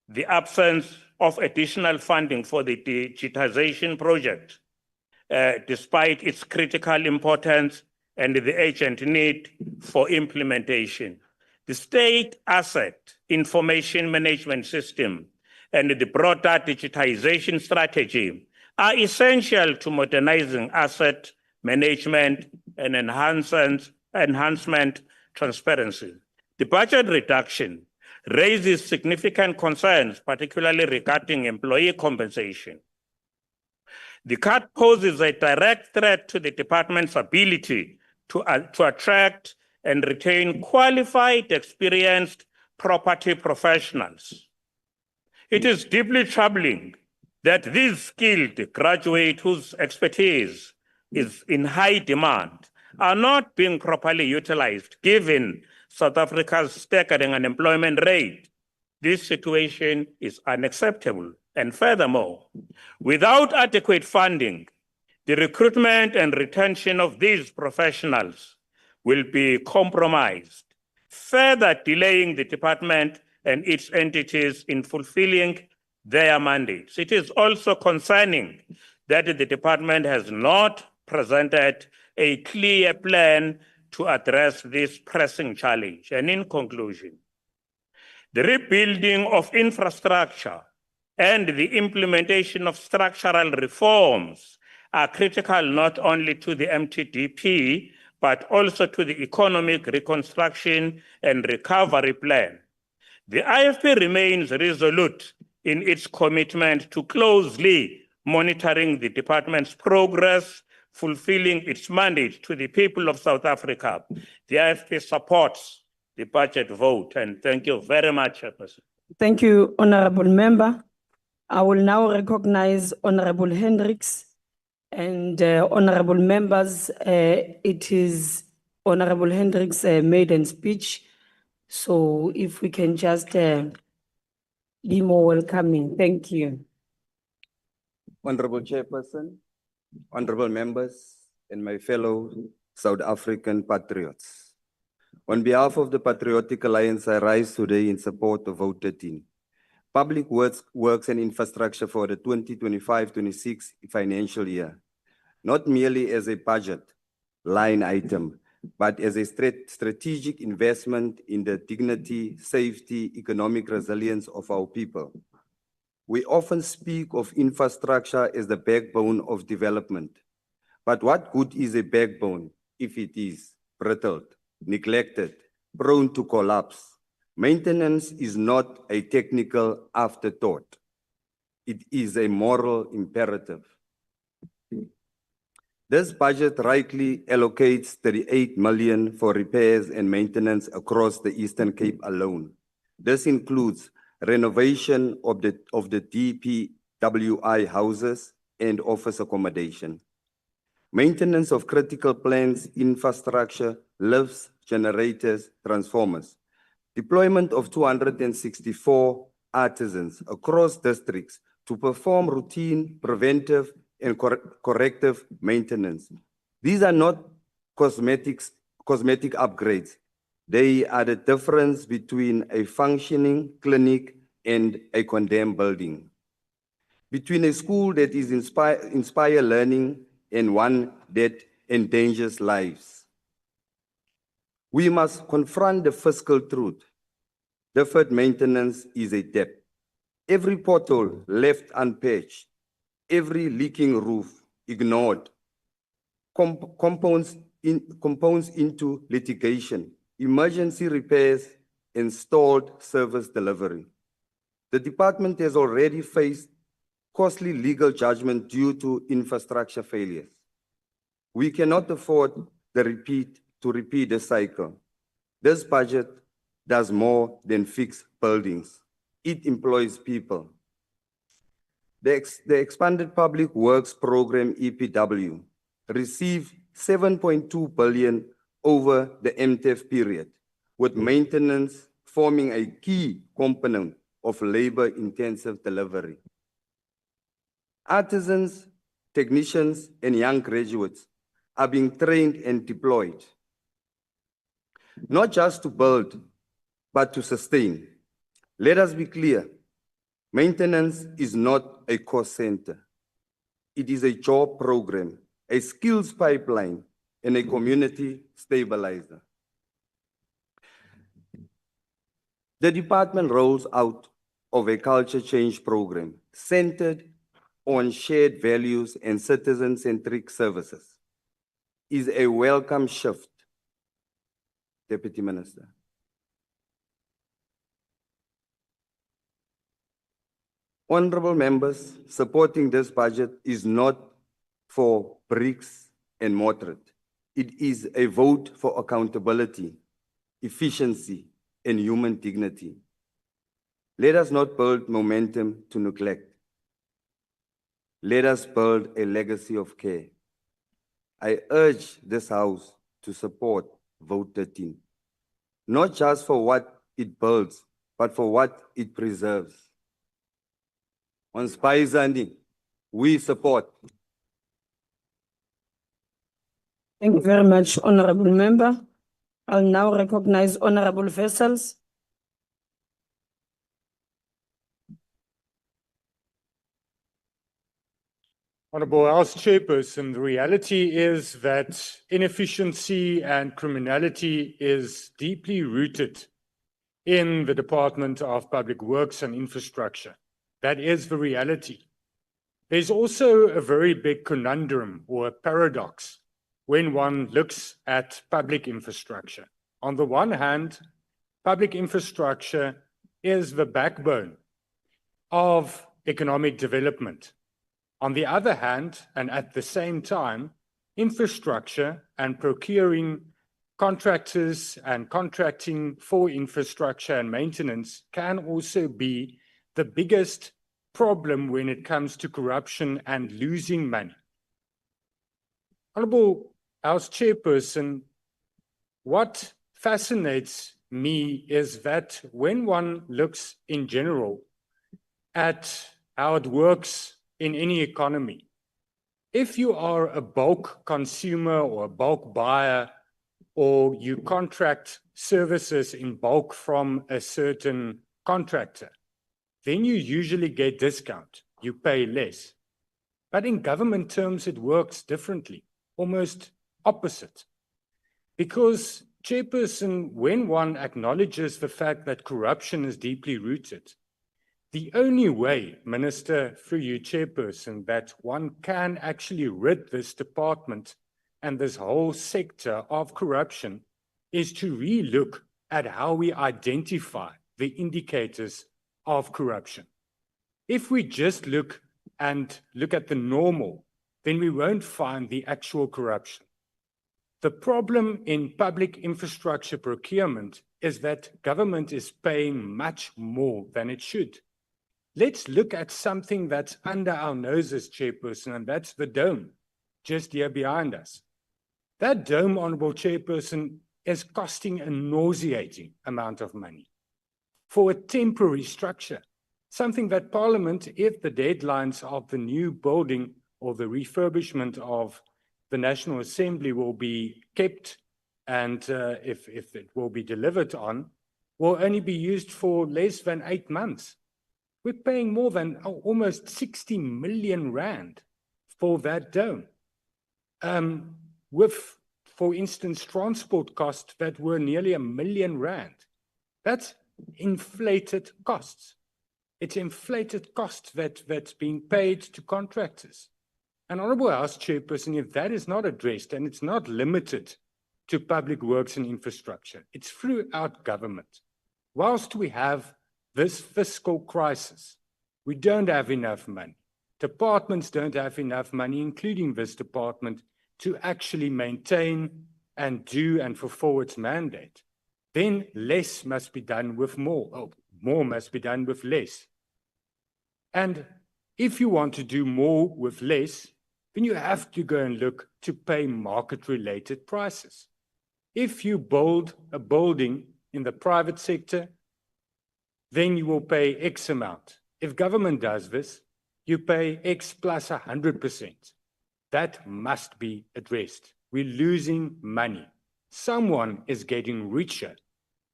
[SPEAKER 1] the absence of additional funding for the digitization project, despite its critical importance and the urgent need for implementation. The state asset information management system and the broader digitization strategy are essential to modernizing asset management and enhancement transparency. The budget reduction raises significant concerns, particularly regarding employee compensation. The cut poses a direct threat to the department's ability to attract and retain qualified, experienced property professionals. It is deeply troubling that these skilled graduates whose expertise is in high demand are not being properly utilized, given South Africa's staggering unemployment rate. This situation is unacceptable. And furthermore, without adequate funding, the recruitment and retention of these professionals will be compromised, further delaying the department and its entities in fulfilling their mandates. It is also concerning that the department has not presented a clear plan to address this pressing challenge. And in conclusion, the rebuilding of infrastructure and the implementation of structural reforms are critical not only to the MTDP, but also to the economic reconstruction and recovery plan. The IFP remains resolute in its commitment to closely monitoring the department's progress, fulfilling its mandate to the people of South Africa. The IFP supports the budget vote, and thank you very much, Chairperson.
[SPEAKER 3] Thank you, Honorable Member. I will now recognize Honorable Hendricks and Honorable Members. It is Honorable Hendricks' maiden speech. So if we can just be more welcoming. Thank you.
[SPEAKER 9] Honorable Chairperson, honorable members, and my fellow South African patriots. On behalf of the Patriotic Alliance, I rise today in support of Vote 13. Public works and infrastructure for the 2025-26 financial year, not merely as a budget line item, but as a strategic investment in the dignity, safety, economic resilience of our people. We often speak of infrastructure as the backbone of development. But what good is a backbone if it is brittled, neglected, prone to collapse? Maintenance is not a technical afterthought. It is a moral imperative. This budget rightly allocates 38 million for repairs and maintenance across the Eastern Cape alone. This includes renovation of the DPWI houses and office accommodation, maintenance of critical plants, infrastructure, lifts, generators, transformers, deployment of 264 artisans across districts to perform routine, preventive, and corrective maintenance. These are not cosmetic upgrades. They are the difference between a functioning clinic and a condemned building, between a school that is inspire learning and one that endangers lives. We must confront the fiscal truth. Deferred maintenance is a debt. Every pothole left unpatched, every leaking roof ignored, compounds into litigation, emergency repairs, and stalled service delivery. The department has already faced costly legal judgment due to infrastructure failures. We cannot afford to repeat the cycle. This budget does more than fix buildings. It employs people. The expanded Public Works Program, EPW, received 7.2 billion over the MTEF period, with maintenance forming a key component of labor-intensive delivery. Artisans, technicians, and young graduates are being trained and deployed, not just to build, but to sustain. Let us be clear, maintenance is not a cost center. It is a job program, a skills pipeline, and a community stabilizer. The department rolls out of a culture change program centered on shared values and citizen-centric services. Is a welcome shift, Deputy Minister. Honorable members, supporting this budget is not for bricks and mortar. It is a vote for accountability, efficiency, and human dignity. Let us not build momentum to neglect. Let us build a legacy of care. I urge this House to support Vote 13, not just for what it builds, but for what it preserves. On Spaizandi, we support.
[SPEAKER 3] Thank you very much, Honorable Member. I'll now recognize Honorable Vessels.
[SPEAKER 1] Honorable House Chairperson, the reality is that inefficiency and criminality is deeply rooted in the Department of Public Works and Infrastructure. That is the reality. There's also a very big conundrum or a paradox when one looks at public infrastructure. On the one hand, public infrastructure is the backbone of economic development. On the other hand, and at the same time, infrastructure and procuring contractors and contracting for infrastructure and maintenance can also be the biggest problem when it comes to corruption and losing money. Honorable House Chairperson, what fascinates me is that when one looks in general at how it works in any economy, if you are a bulk consumer or a bulk buyer, or you contract services in bulk from a certain contractor, then you usually get discount, you pay less. But in government terms, it works differently, almost opposite. Because, Chairperson, when one acknowledges the fact that corruption is deeply rooted, the only way, Minister, through you, Chairperson, that one can actually rid this department and this whole sector of corruption is to re-look at how we identify the indicators of corruption. If we just look at the normal
[SPEAKER 10] then we won't find the actual corruption. The problem in public infrastructure procurement is that government is paying much more than it should. Let's look at something that's under our noses, Chairperson, and that's the dome, just here behind us. That dome, Honourable Chairperson, is costing a nauseating amount of money for a temporary structure, something that Parliament, if the deadlines of the new building or the refurbishment of the National Assembly will be kept and if it will be delivered on, will only be used for less than 8 months. We're paying more than almost 60 million rand for that dome. With, for instance, transport costs that were nearly 1 million rand. That's inflated costs. It's inflated costs that's being paid to contractors. And Honourable House Chairperson, if that is not addressed, and it's not limited to public works and infrastructure, it's throughout government. Whilst we have this fiscal crisis, we don't have enough money. Departments don't have enough money, including this department, to actually maintain and do and fulfill its mandate. Then less must be done with more, or more must be done with less. And if you want to do more with less, then you have to go and look to pay market-related prices. If you build a building in the private sector, then you will pay X amount. If government does this, you pay X plus 100%. That must be addressed. We're losing money. Someone is getting richer,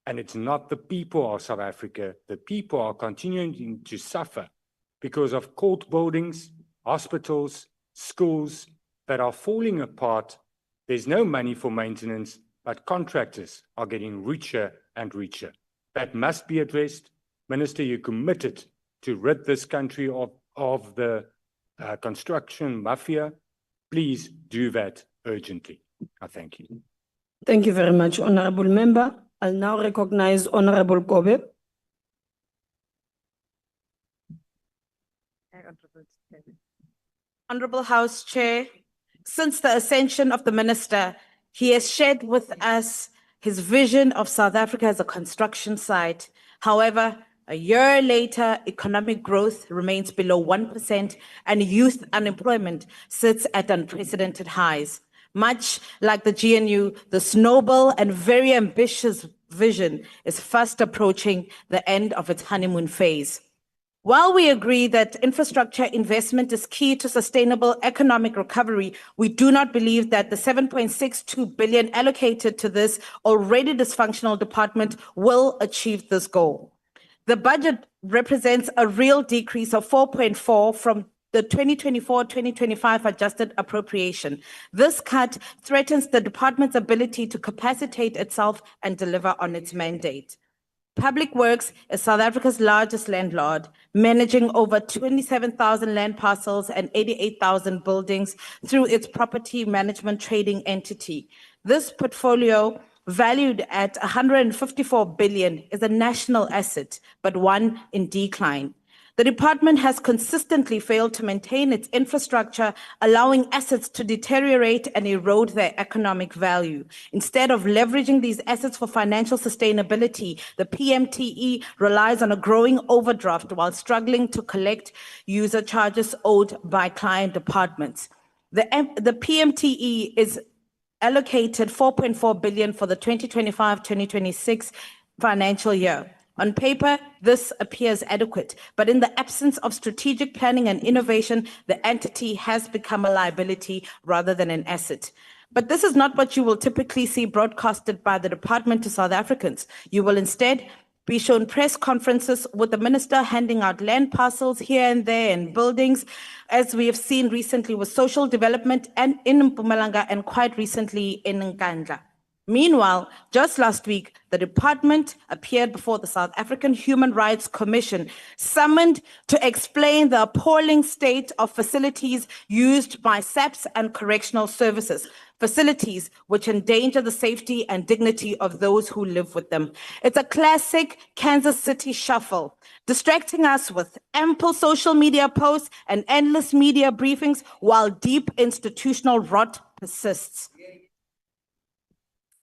[SPEAKER 10] and it's not the people of South Africa. The people are continuing to suffer because of court buildings, hospitals, schools that are falling apart. There's no money for maintenance, but contractors are getting richer and richer. That must be addressed. Minister, you committed to rid this country of the construction mafia. Please do that urgently. I thank you.
[SPEAKER 3] Thank you very much, Honourable Member. I'll now recognize Honourable Kobe.
[SPEAKER 11] Honourable House Chair, since the ascension of the Minister, he has shared with us his vision of South Africa as a construction site. However, a year later, economic growth remains below 1% and youth unemployment sits at unprecedented highs. Much like the GNU, this noble and very ambitious vision is fast approaching the end of its honeymoon phase. While we agree that infrastructure investment is key to sustainable economic recovery, we do not believe that the 7.62 billion allocated to this already dysfunctional department will achieve this goal. The budget represents a real decrease of 4.4% from the 2024-2025 adjusted appropriation. This cut threatens the department's ability to capacitate itself and deliver on its mandate. Public Works is South Africa's largest landlord, managing over 27,000 land parcels and 88,000 buildings through its property management trading entity. This portfolio, valued at 154 billion, is a national asset, but one in decline. The department has consistently failed to maintain its infrastructure, allowing assets to deteriorate and erode their economic value. Instead of leveraging these assets for financial sustainability, the PMTE relies on a growing overdraft while struggling to collect user charges owed by client departments. The PMTE is allocated 4.4 billion for the 2025-2026 financial year. On paper, this appears adequate, but in the absence of strategic planning and innovation, the entity has become a liability rather than an asset. But this is not what you will typically see broadcasted by the department to South Africans. You will instead be shown press conferences with the minister handing out land parcels here and there and buildings, as we have seen recently with social development and in Mpumalanga and quite recently in Nkandla. Meanwhile, just last week, the department appeared before the South African Human Rights Commission, summoned to explain the appalling state of facilities used by SAPS and correctional services, facilities which endanger the safety and dignity of those who live with them. It's a classic Kansas City shuffle, distracting us with ample social media posts and endless media briefings while deep institutional rot persists.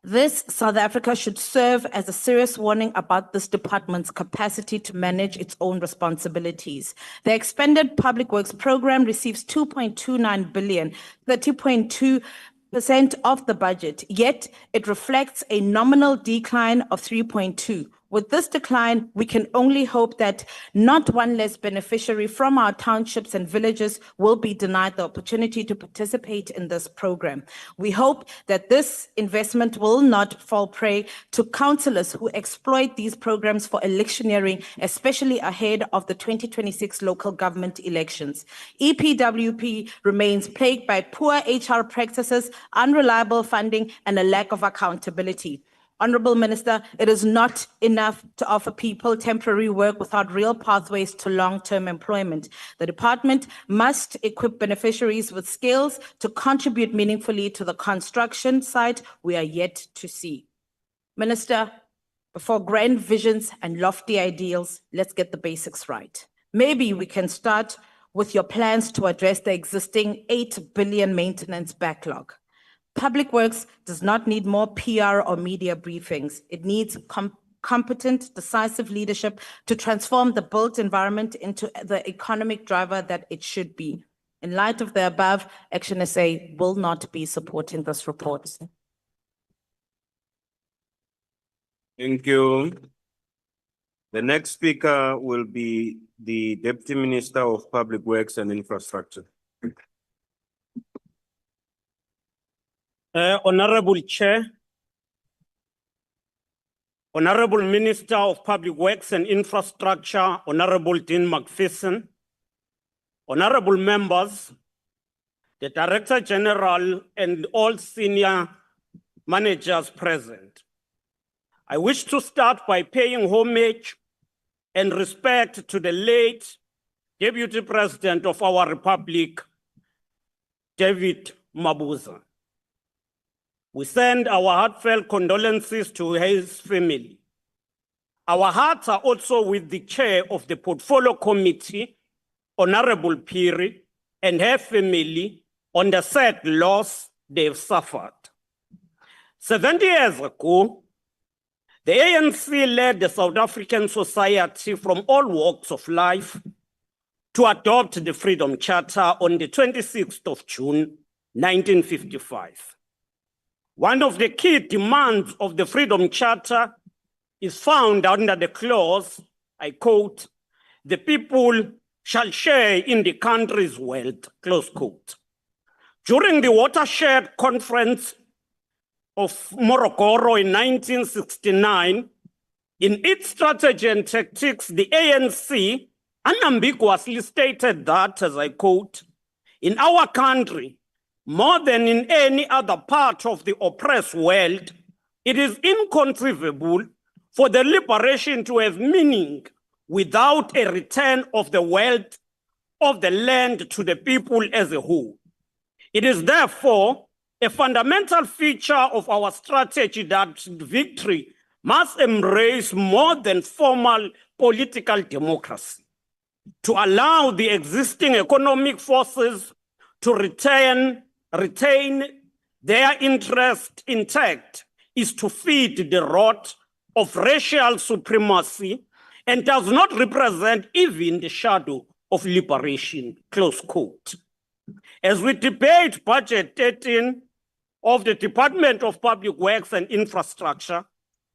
[SPEAKER 11] This South Africa should serve as a serious warning about this department's capacity to manage its own responsibilities. The expanded public works program receives 2.29 billion, 30.2% of the budget, yet it reflects a nominal decline of 3.2%. With this decline, we can only hope that not one less beneficiary from our townships and villages will be denied the opportunity to participate in this program. We hope that this investment will not fall prey to councillors who exploit these programs for electioneering, especially ahead of the 2026 local government elections. EPWP remains plagued by poor HR practices, unreliable funding, and a lack of accountability. Honorable Minister, it is not enough to offer people temporary work without real pathways to long-term employment. The department must equip beneficiaries with skills to contribute meaningfully to the construction site we are yet to see. Minister, before grand visions and lofty ideals, let's get the basics right. Maybe we can start with your plans to address the existing 8 billion maintenance backlog. Public Works does not need more PR or media briefings. It needs competent, decisive leadership to transform the built environment into the economic driver that it should be. In light of the above, Action SA will not be supporting this report.
[SPEAKER 1] Thank you. The next speaker will be the Deputy Minister of Public Works and Infrastructure. Honorable Chair, Honorable Minister of Public Works and Infrastructure, Honorable Dean McPherson, Honorable members, the Director General and all senior managers present. I wish to start by paying homage and respect to the late Deputy President of our Republic, David Mabuza. We send our heartfelt condolences to his family. Our hearts are also with the chair of the Portfolio Committee, Honorable Phiri, and her family on the sad loss they've suffered. 70 years ago, the ANC led the South African society from all walks of life to adopt the Freedom Charter on the 26th of June, 1955. One of the key demands of the Freedom Charter is found under the clause, I quote, "The people shall share in the country's wealth," close quote. During the Watershed Conference of Morogoro in 1969, in its strategy and tactics, the ANC unambiguously stated that, as I quote, "In our country, more than in any other part of the oppressed world, it is inconceivable for the liberation to have meaning without a return of the wealth of the land to the people as a whole. It is therefore a fundamental feature of our strategy that victory must embrace more than formal political democracy. To allow the existing economic forces to retain their interest intact is to feed the rot of racial supremacy and does not represent even the shadow of liberation," close quote. As we debate Budget 13 of the Department of Public Works and Infrastructure,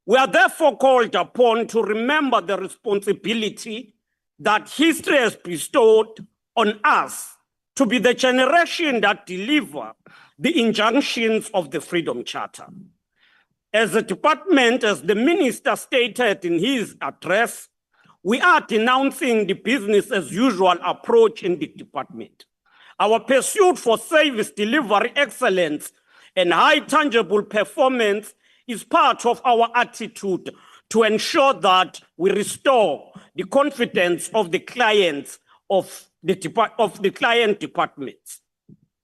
[SPEAKER 1] we are therefore called upon to remember the responsibility that history has bestowed on us to be the generation that deliver the injunctions of the Freedom Charter. As a department, as the minister stated in his address, we are denouncing the business as usual approach in the department. Our pursuit for service delivery excellence and high tangible performance is part of our attitude to ensure that we restore the confidence of the clients of the client departments.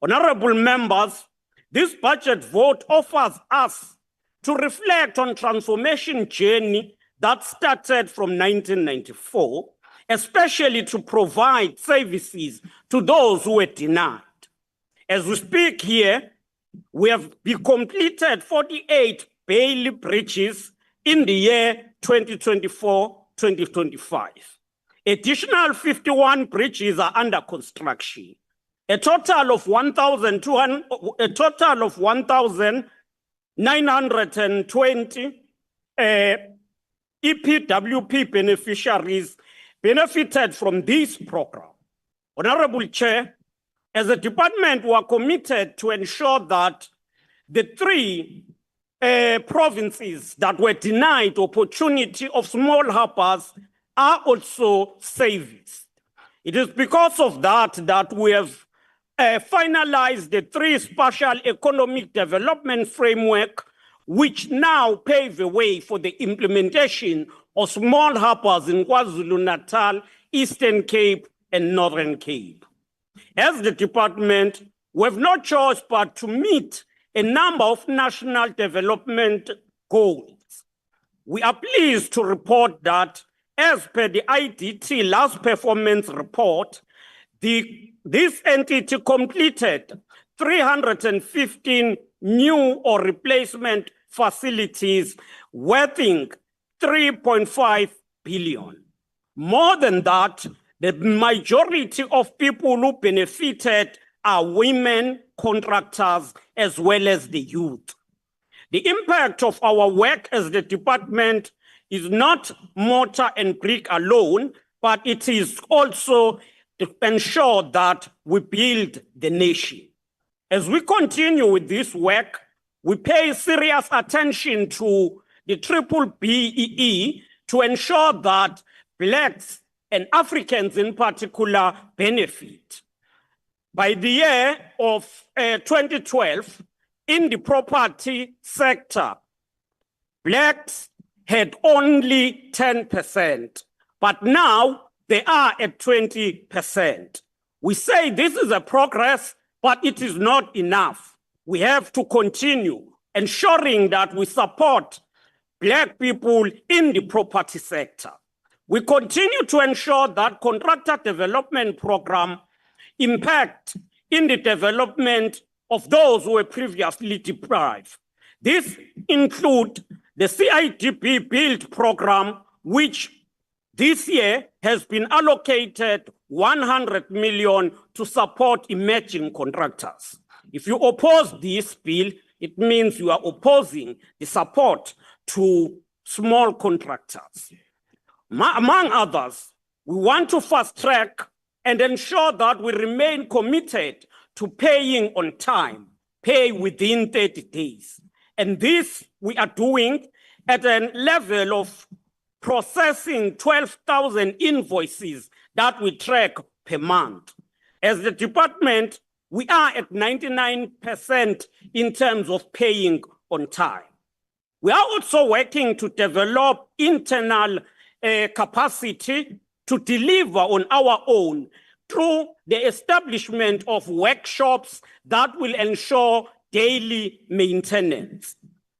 [SPEAKER 1] Honorable members, this budget vote offers us to reflect on transformation journey that started from 1994, especially to provide services to those who were denied. As we speak here, we have completed 48 bail bridges in the year 2024-2025. Additional 51 bridges are under construction. A total of 1,920 EPWP beneficiaries benefited from this program. Honorable Chair, as a department, we are committed to ensure that the three provinces that were denied opportunity of small harpers are also serviced. It is because of that we have finalized the three spatial economic development framework, which now pave the way for the implementation of small harpers in KwaZulu-Natal, Eastern Cape, and Northern Cape. As the department, we have no choice but to meet a number of national development goals. We are pleased to report that, as per the IDT last performance report, this entity completed 315 new or replacement facilities worth 3.5 billion. More than that, the majority of people who benefited are women, contractors, as well as the youth. The impact of our work as the department is not mortar and brick alone, but it is also to ensure that we build the nation. As we continue with this work, we pay serious attention to the BBBEE to ensure that Blacks and Africans in particular benefit. By the year of 2012, in the property sector, Blacks had only 10%, but now they are at 20%. We say this is a progress, but it is not enough. We have to continue ensuring that we support Black people in the property sector. We continue to ensure that contractor development program impact in the development of those who were previously deprived. This includes the CIDP build program, which this year has been allocated 100 million to support emerging contractors. If you oppose this bill, it means you are opposing the support to small contractors. Among others, we want to fast track and ensure that we remain committed to paying on time, pay within 30 days. And this we are doing at a level of processing 12,000 invoices that we track per month. As the department, we are at 99% in terms of paying on time. We are also working to develop internal capacity to deliver on our own through the establishment of workshops that will ensure daily maintenance.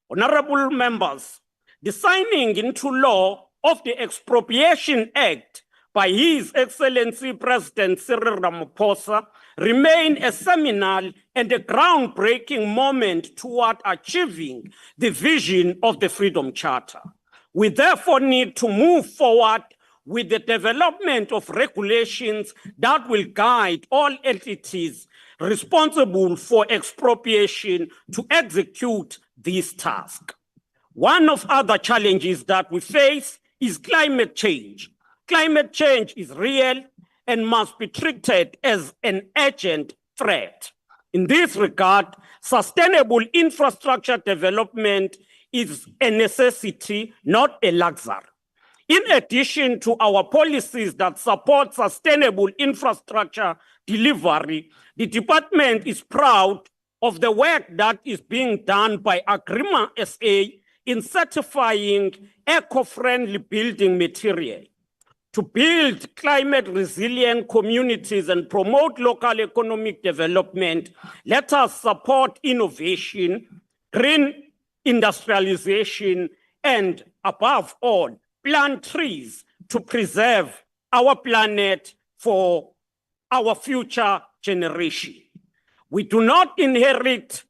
[SPEAKER 1] Honorable members, the signing into law of the Expropriation Act by His Excellency President Cyril Ramaphosa remain a seminal and a groundbreaking moment toward achieving the vision of the Freedom Charter. We therefore need to move forward with the development of regulations that will guide all entities responsible for expropriation to execute this task. One of other challenges that we face is climate change. Climate change is real and must be treated as an urgent threat. In this regard, sustainable infrastructure development is a necessity, not a luxury. In addition to our policies that support sustainable infrastructure delivery, the department is proud of the work that is being done by Agrima SA
[SPEAKER 12] in certifying eco-friendly building material to build climate resilient communities and promote local economic development. Let us support innovation, green industrialization, and above all, plant trees to preserve our planet for our future generation. We do not inherit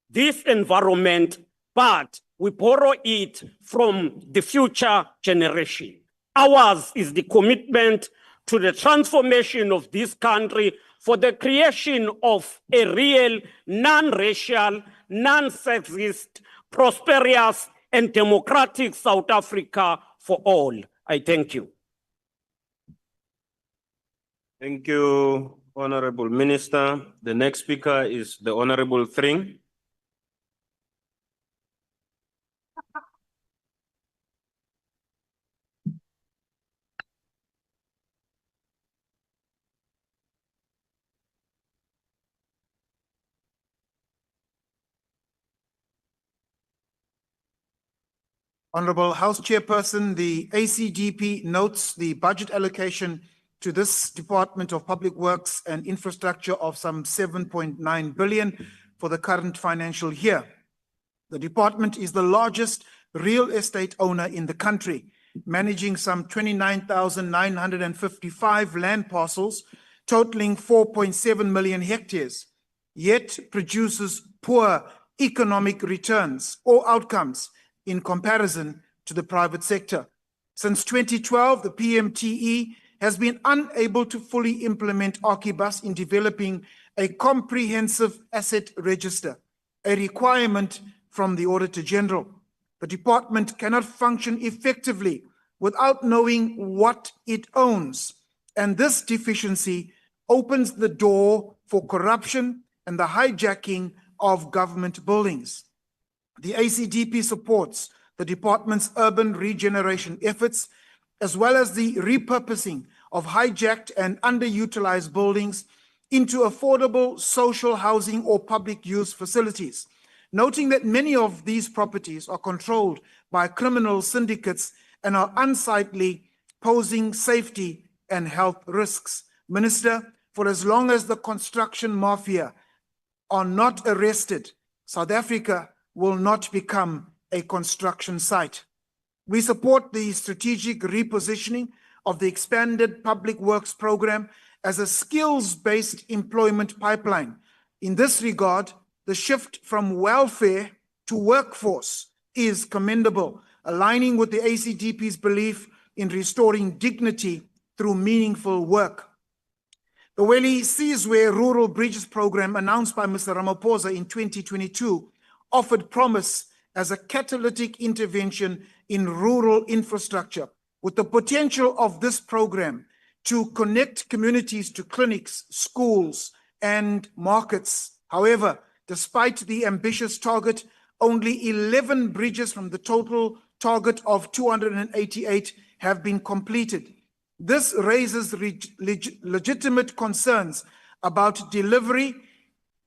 [SPEAKER 12] this environment, but we borrow it from the future generation. Ours is the commitment to the transformation of this country for the creation of a real, non-racial, non-sexist, prosperous, and democratic South Africa for all. I thank you.
[SPEAKER 13] Thank you, Honorable Minister. The next speaker is the Honorable Thring.
[SPEAKER 14] Honorable House Chairperson, the ACDP notes the budget allocation to this Department of Public Works and Infrastructure of some 7.9 billion for the current financial year. The department is the largest real estate owner in the country, managing some 29,955 land parcels, totaling 4.7 million hectares, yet produces poor economic returns or outcomes in comparison to the private sector. Since 2012, the PMTE has been unable to fully implement Archibus in developing a comprehensive asset register, a requirement from the Auditor General. The department cannot function effectively without knowing what it owns, and this deficiency opens the door for corruption and the hijacking of government buildings. The ACDP supports the department's urban regeneration efforts, as well as the repurposing of hijacked and underutilized buildings into affordable social housing or public use facilities, noting that many of these properties are controlled by criminal syndicates and are unsightly, posing safety and health risks. Minister, for as long as the construction mafia are not arrested, South Africa will not become a construction site. We support the strategic repositioning of the expanded public works program as a skills-based employment pipeline. In this regard, the shift from welfare to workforce is commendable, aligning with the ACDP's belief in restoring dignity through meaningful work. The Weli Sizwe Rural Bridges program, announced by Mr. Ramaphosa in 2022, offered promise as a catalytic intervention in rural infrastructure, with the potential of this program to connect communities to clinics, schools, and markets. However, despite the ambitious target, only 11 bridges from the total target of 288 have been completed. This raises legitimate concerns about delivery,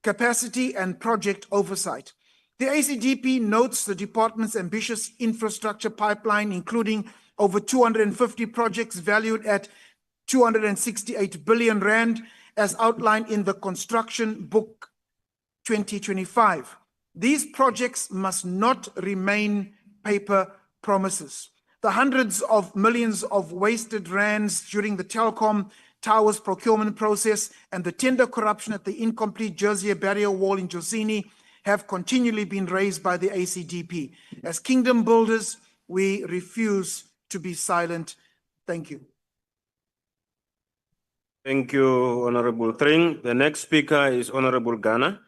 [SPEAKER 14] capacity, and project oversight. The ACDP notes the department's ambitious infrastructure pipeline, including over 250 projects valued at 268 billion rand, as outlined in the Construction Book 2025. These projects must not remain paper promises. The hundreds of millions of wasted rands during the telecom towers procurement process and the tender corruption at the incomplete Jersey barrier wall in Josini have continually been raised by the ACDP. As kingdom builders, we refuse to be silent. Thank you.
[SPEAKER 13] Thank you, Honorable Thring. The next speaker is Honorable Ghana.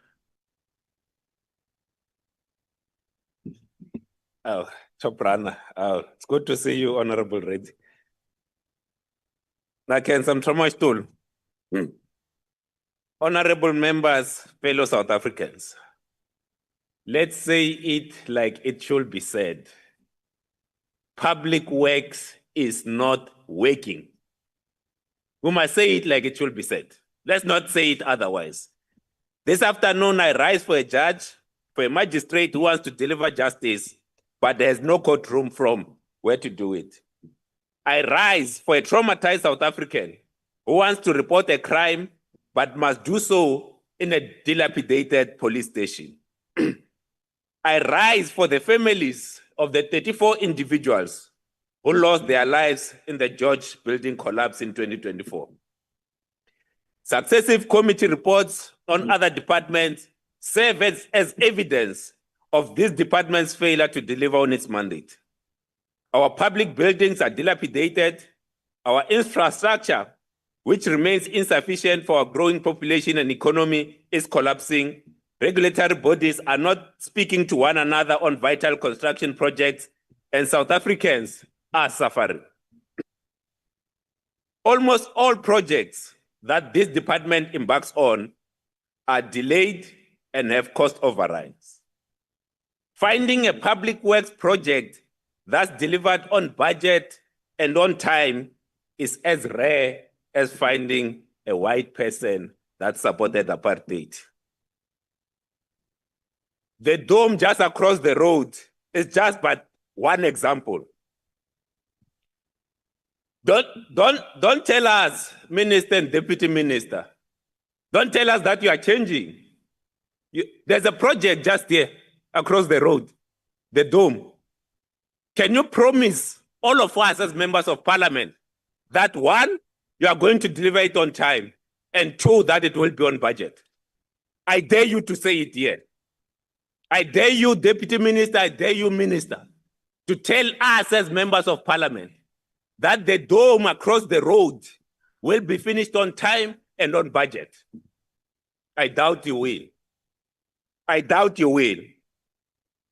[SPEAKER 15] Oh, Choprana. Oh, it's good to see you, Honorable Reddy. Now, can some trauma stool? Honorable members, fellow South Africans, let's say it like it should be said. Public works is not working. We must say it like it should be said. Let's not say it otherwise. This afternoon, I rise for a judge, for a magistrate who wants to deliver justice, but there's no courtroom from where to do it. I rise for a traumatized South African who wants to report a crime, but must do so in a dilapidated police station. I rise for the families of the 34 individuals who lost their lives in the George building collapse in 2024. Successive committee reports on other departments serve as evidence of this department's failure to deliver on its mandate. Our public buildings are dilapidated. Our infrastructure, which remains insufficient for our growing population and economy, is collapsing. Regulatory bodies are not speaking to one another on vital construction projects, and South Africans are suffering. Almost all projects that this department embarks on are delayed and have cost overruns. Finding a public works project that's delivered on budget and on time is as rare as finding a white person that supported apartheid. The dome just across the road is just but one example. Don't tell us, Minister and Deputy Minister, don't tell us that you are changing. There's a project just here across the road, the dome. Can you promise all of us as members of parliament that one, you are going to deliver it on time, and two, that it will be on budget? I dare you to say it here. I dare you, Deputy Minister, I dare you, Minister, to tell us as members of parliament that the dome across the road will be finished on time and on budget. I doubt you will. I doubt you will.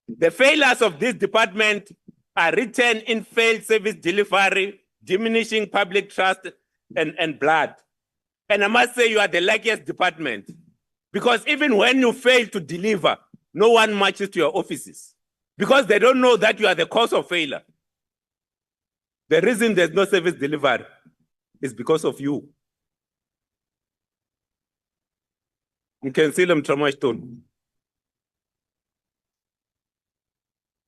[SPEAKER 15] The failures of this department are written in failed service delivery, diminishing public trust and blood. And I must say you are the luckiest department, because even when you fail to deliver, no one marches to your offices because they don't know that you are the cause of failure. The reason there's no service delivery is because of you. You can see them Tramashton.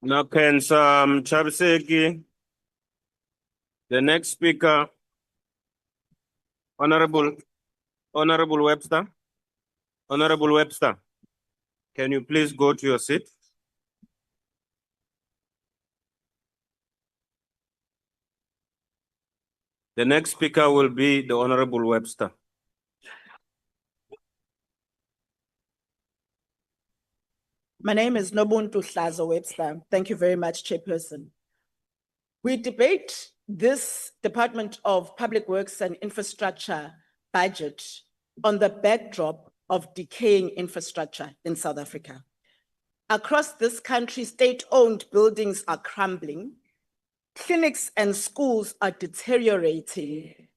[SPEAKER 13] Now, can Chabseki, the next speaker, Honorable Webster. Honorable Webster, can you please go to your seat? The next speaker will be the Honorable Webster.
[SPEAKER 16] My name is Nobuntu Hlazo Webster. Thank you very much, Chairperson. We debate this Department of Public Works and Infrastructure budget on the backdrop of decaying infrastructure in South Africa. Across this country, state-owned buildings are crumbling, clinics and schools are deteriorating,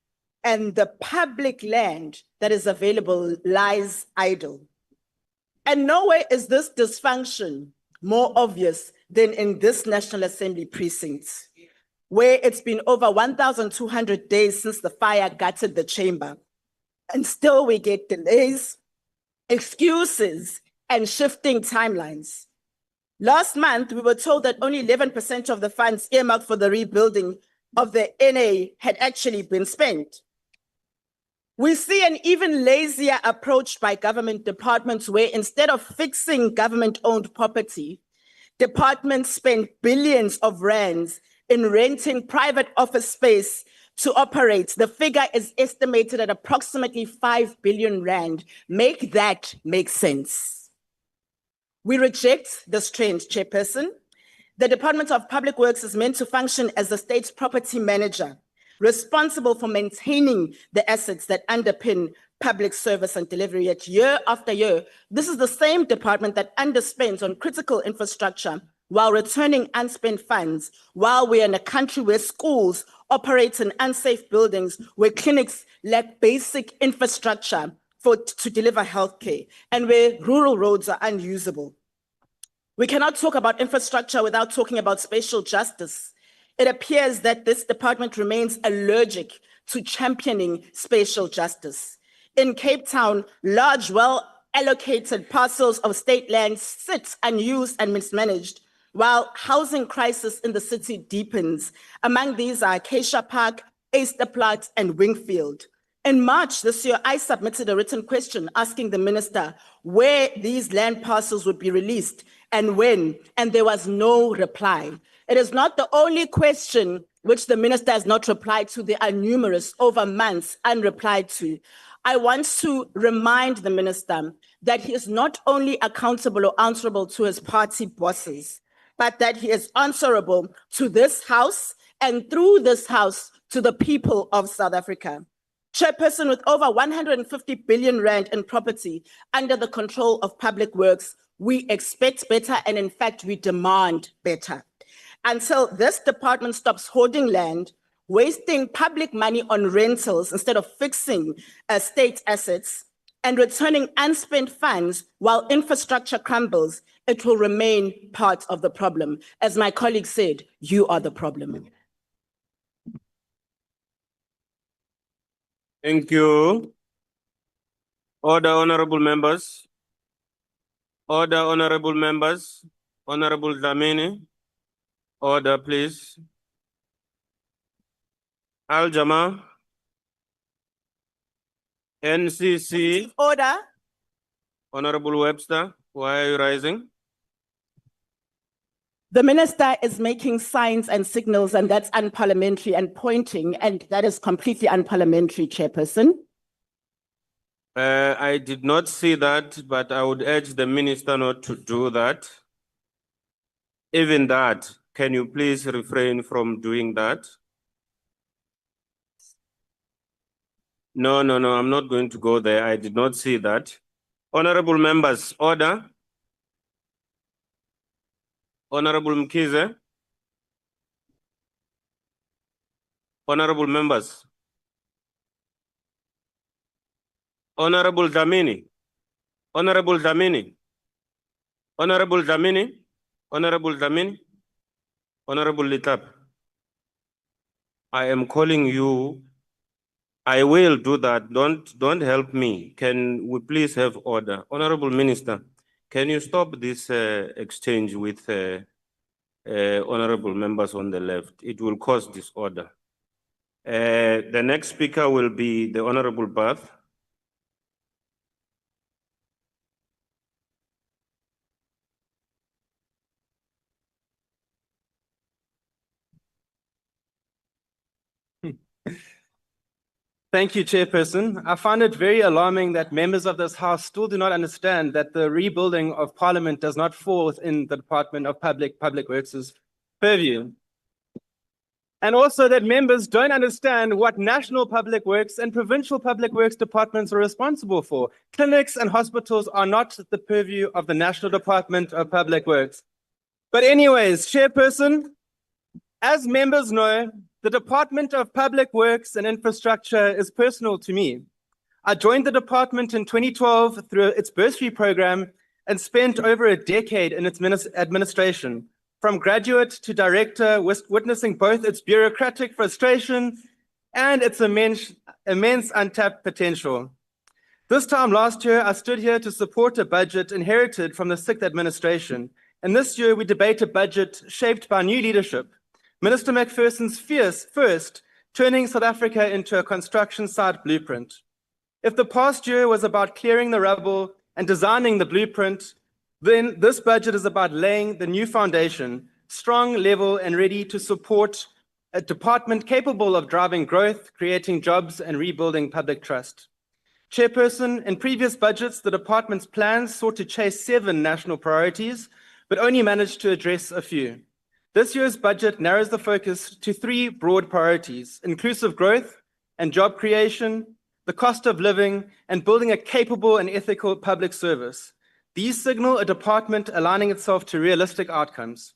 [SPEAKER 16] and the public land that is available lies idle. And nowhere is this dysfunction more obvious than in this National Assembly precinct, where it's been over 1,200 days since the fire gutted the chamber, and still we get delays, excuses, and shifting timelines. Last month, we were told that only 11% of the funds earmarked for the rebuilding of the NA had actually been spent. We see an even lazier approach by government departments where instead of fixing government-owned property, departments spend billions of rands in renting private office space to operate. The figure is estimated at approximately 5 billion rand. Make that make sense. We reject this trend, Chairperson. The Department of Public Works is meant to function as the state's property manager, responsible for maintaining the assets that underpin public service and delivery. Yet year after year, this is the same department that underspends on critical infrastructure while returning unspent funds, while we're in a country where schools operate in unsafe buildings, where clinics lack basic infrastructure to deliver healthcare, and where rural roads are unusable. We cannot talk about infrastructure without talking about spatial justice. It appears that this department remains allergic to championing spatial justice. In Cape Town, large, well-allocated parcels of state land sit unused and mismanaged, while housing crisis in the city deepens. Among these are Acacia Park, Easterplaats, and Wingfield. In March this year, I submitted a written question asking the minister where these land parcels would be released and when, and there was no reply. It is not the only question which the minister has not replied to. There are numerous over months unreplied to. I want to remind the minister that he is not only accountable or answerable to his party bosses, but that he is answerable to this house and through this house to the people of South Africa. Chairperson, with over 150 billion rand in property under the control of Public Works, we expect better, and in fact, we demand better. Until this department stops hoarding land, wasting public money on rentals instead of fixing state assets, and returning unspent funds while infrastructure crumbles, it will remain part of the problem. As my colleague said, you are the problem.
[SPEAKER 13] Thank you. Order, honorable members. Order, honorable members. Honorable Dlamini. Order, please. Al Jama. NCC.
[SPEAKER 16] Order.
[SPEAKER 13] Honorable Webster, why are you rising?
[SPEAKER 16] The minister is making signs and signals, and that's unparliamentary, and pointing, and that is completely unparliamentary, Chairperson.
[SPEAKER 13] I did not see that, but I would urge the minister not to do that. Even that, can you please refrain from doing that? No, I'm not going to go there. I did not see that. Honorable members, order. Honorable Mkize. Honorable members. Honorable Dlamini. Honorable Dlamini. Honorable Dlamini. Honorable Dlamini. Honorable Litap. I am calling you. I will do that. Don't help me. Can we please have order? Honorable Minister, can you stop this exchange with honorable members on the left? It will cause disorder. The next speaker will be the Honorable Bath.
[SPEAKER 17] Thank you, Chairperson. I find it very alarming that members of this House still do not understand that the rebuilding of Parliament does not fall within the Department of Public Works' purview. And also that members don't understand what national public works and provincial public works departments are responsible for. Clinics and hospitals are not the purview of the National Department of Public Works. But anyways, Chairperson, as members know, the Department of Public Works and Infrastructure is personal to me. I joined the department in 2012 through its bursary program and spent over a decade in its administration, from graduate to director, witnessing both its bureaucratic frustration and its immense untapped potential. This time last year, I stood here to support a budget inherited from the 6th administration, and this year we debate a budget shaped by new leadership. Minister McPherson's first turning South Africa into a construction site blueprint. If the past year was about clearing the rubble and designing the blueprint, then this budget is about laying the new foundation, strong, level, and ready to support a department capable of driving growth, creating jobs, and rebuilding public trust. Chairperson, in previous budgets, the department's plans sought to chase 7 national priorities, but only managed to address a few. This year's budget narrows the focus to 3 broad priorities: inclusive growth and job creation, the cost of living, and building a capable and ethical public service. These signal a department aligning itself to realistic outcomes.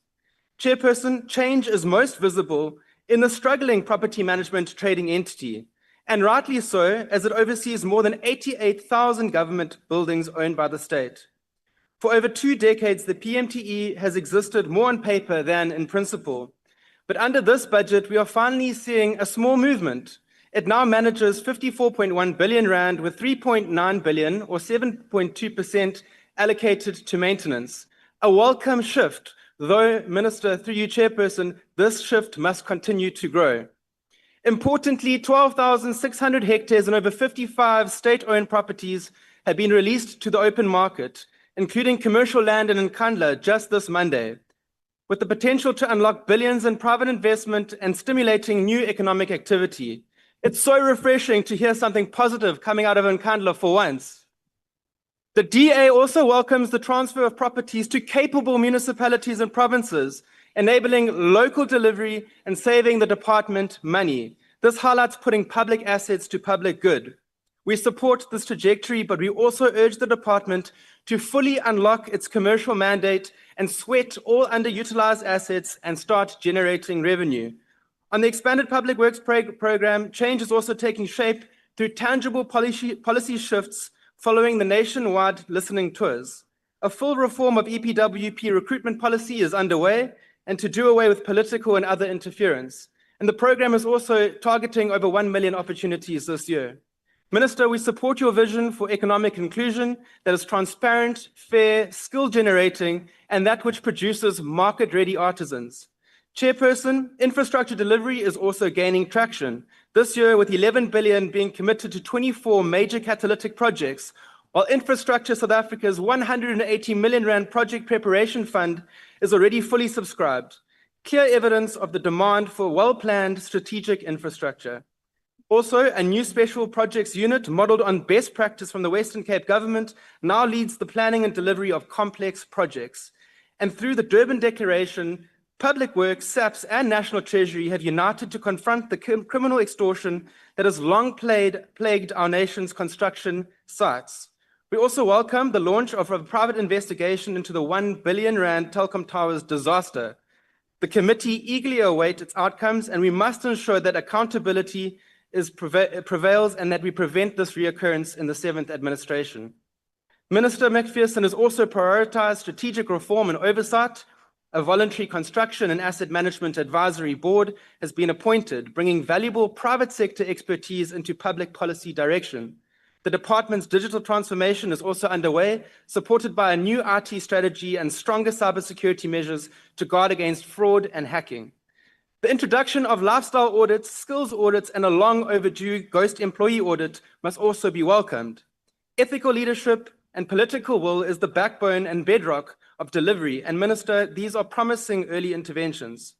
[SPEAKER 17] Chairperson, change is most visible in the struggling property management trading entity, and rightly so, as it oversees more than 88,000 government buildings owned by the state. For over 2 decades, the PMTE has existed more on paper than in principle. But under this budget, we are finally seeing a small movement. It now manages 54.1 billion rand with 3.9 billion or 7.2% allocated to maintenance, a welcome shift though, Minister, through you, Chairperson, this shift must continue to grow. Importantly, 12,600 hectares and over 55 state-owned properties have been released to the open market, including commercial land in Nkandla just this Monday, with the potential to unlock billions in private investment and stimulating new economic activity. It's so refreshing to hear something positive coming out of Nkandla for once. The DA also welcomes the transfer of properties to capable municipalities and provinces, enabling local delivery and saving the department money. This highlights putting public assets to public good. We support this trajectory, but we also urge the department to fully unlock its commercial mandate and sweat all underutilized assets and start generating revenue. On the expanded public works program, change is also taking shape through tangible policy shifts following the nationwide listening tours. A full reform of EPWP recruitment policy is underway, and to do away with political and other interference. And the program is also targeting over 1 million opportunities this year. Minister, we support your vision for economic inclusion that is transparent, fair, skill generating, and that which produces market-ready artisans. Chairperson, infrastructure delivery is also gaining traction. This year, with 11 billion being committed to 24 major catalytic projects, while Infrastructure South Africa's 180 million rand project preparation fund is already fully subscribed. Clear evidence of the demand for well-planned strategic infrastructure. Also, a new special projects unit modeled on best practice from the Western Cape government now leads the planning and delivery of complex projects. And through the Durban Declaration, Public Works, SAPS, and National Treasury have united to confront the criminal extortion that has long plagued our nation's construction sites. We also welcome the launch of a private investigation into the 1 billion rand Telkom Towers disaster. The committee eagerly awaits its outcomes, and we must ensure that accountability prevails and that we prevent this reoccurrence in the 7th administration. Minister McPherson has also prioritized strategic reform and oversight. A voluntary construction and asset management advisory board has been appointed, bringing valuable private sector expertise into public policy direction. The department's digital transformation is also underway, supported by a new IT strategy and stronger cybersecurity measures to guard against fraud and hacking. The introduction of lifestyle audits, skills audits, and a long overdue ghost employee audit must also be welcomed. Ethical leadership and political will is the backbone and bedrock of delivery, and Minister, these are promising early interventions.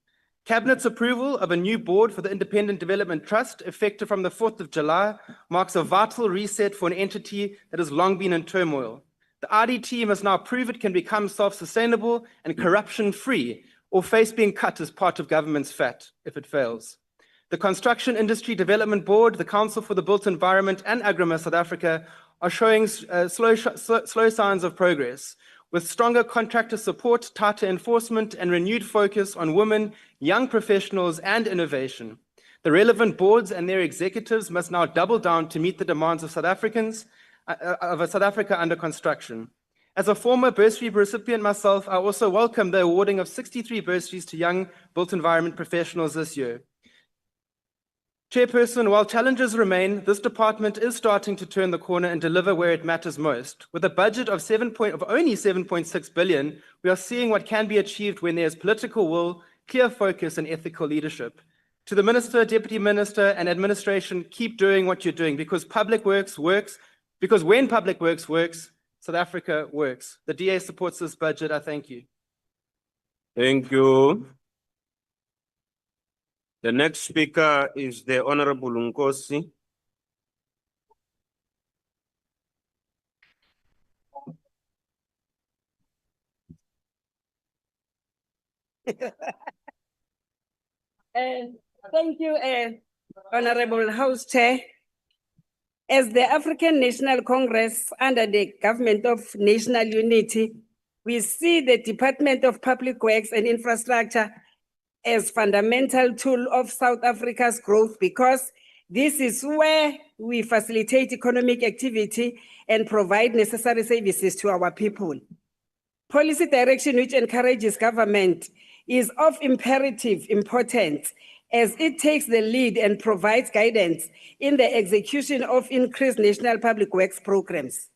[SPEAKER 17] Cabinet's approval of a new board for the Independent Development Trust, effective from the 4th of July, marks a vital reset for an entity that has long been in turmoil. The IDT must now prove it can become self-sustainable and corruption-free, or face being cut as part of government's fat if it fails. The Construction Industry Development Board, the Council for the Built Environment, and Agrima South Africa are showing slow signs of progress, with stronger contractor support, tighter enforcement, and renewed focus on women, young professionals, and innovation. The relevant boards and their executives must now double down to meet the demands of South Africa under construction. As a former bursary recipient myself, I also welcome the awarding of 63 bursaries to young built environment professionals this year. Chairperson, while challenges remain, this department is starting to turn the corner and deliver where it matters most. With a budget of only 7.6 billion, we are seeing what can be achieved when there's political will, clear focus, and ethical leadership. To the Minister, Deputy Minister, and administration, keep doing what you're doing, because public works works, because when public works works, South Africa works. The DA supports this budget. I thank you.
[SPEAKER 13] Thank you. The next speaker is the Honorable Nkosi.
[SPEAKER 3] Thank you, Honorable House Chair. As the African National Congress under the Government of National Unity, we see the Department of Public Works and Infrastructure as fundamental tool of South Africa's growth, because this is where we facilitate economic activity and provide necessary services to our people. Policy direction which encourages government is of imperative importance, as it takes the lead and provides guidance in the execution of increased national public works programs.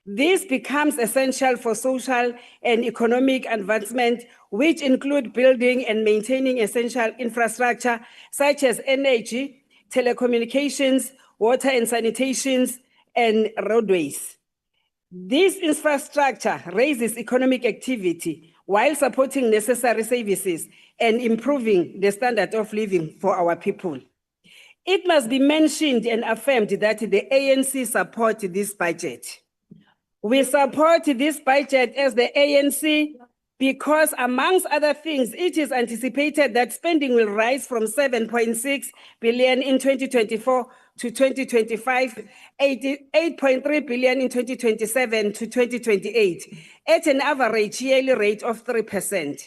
[SPEAKER 3] This becomes essential for social and economic advancement, which include building and maintaining essential infrastructure such as energy, telecommunications, water and sanitation, and roadways. This infrastructure raises economic activity while supporting necessary services and improving the standard of living for our people. It must be mentioned and affirmed that the ANC support this budget. We support this budget as the ANC because, amongst other things, it is anticipated that spending will rise from 7.6 billion in 2024 to 2025, 8.3 billion in 2027 to 2028, at an average yearly rate of 3%.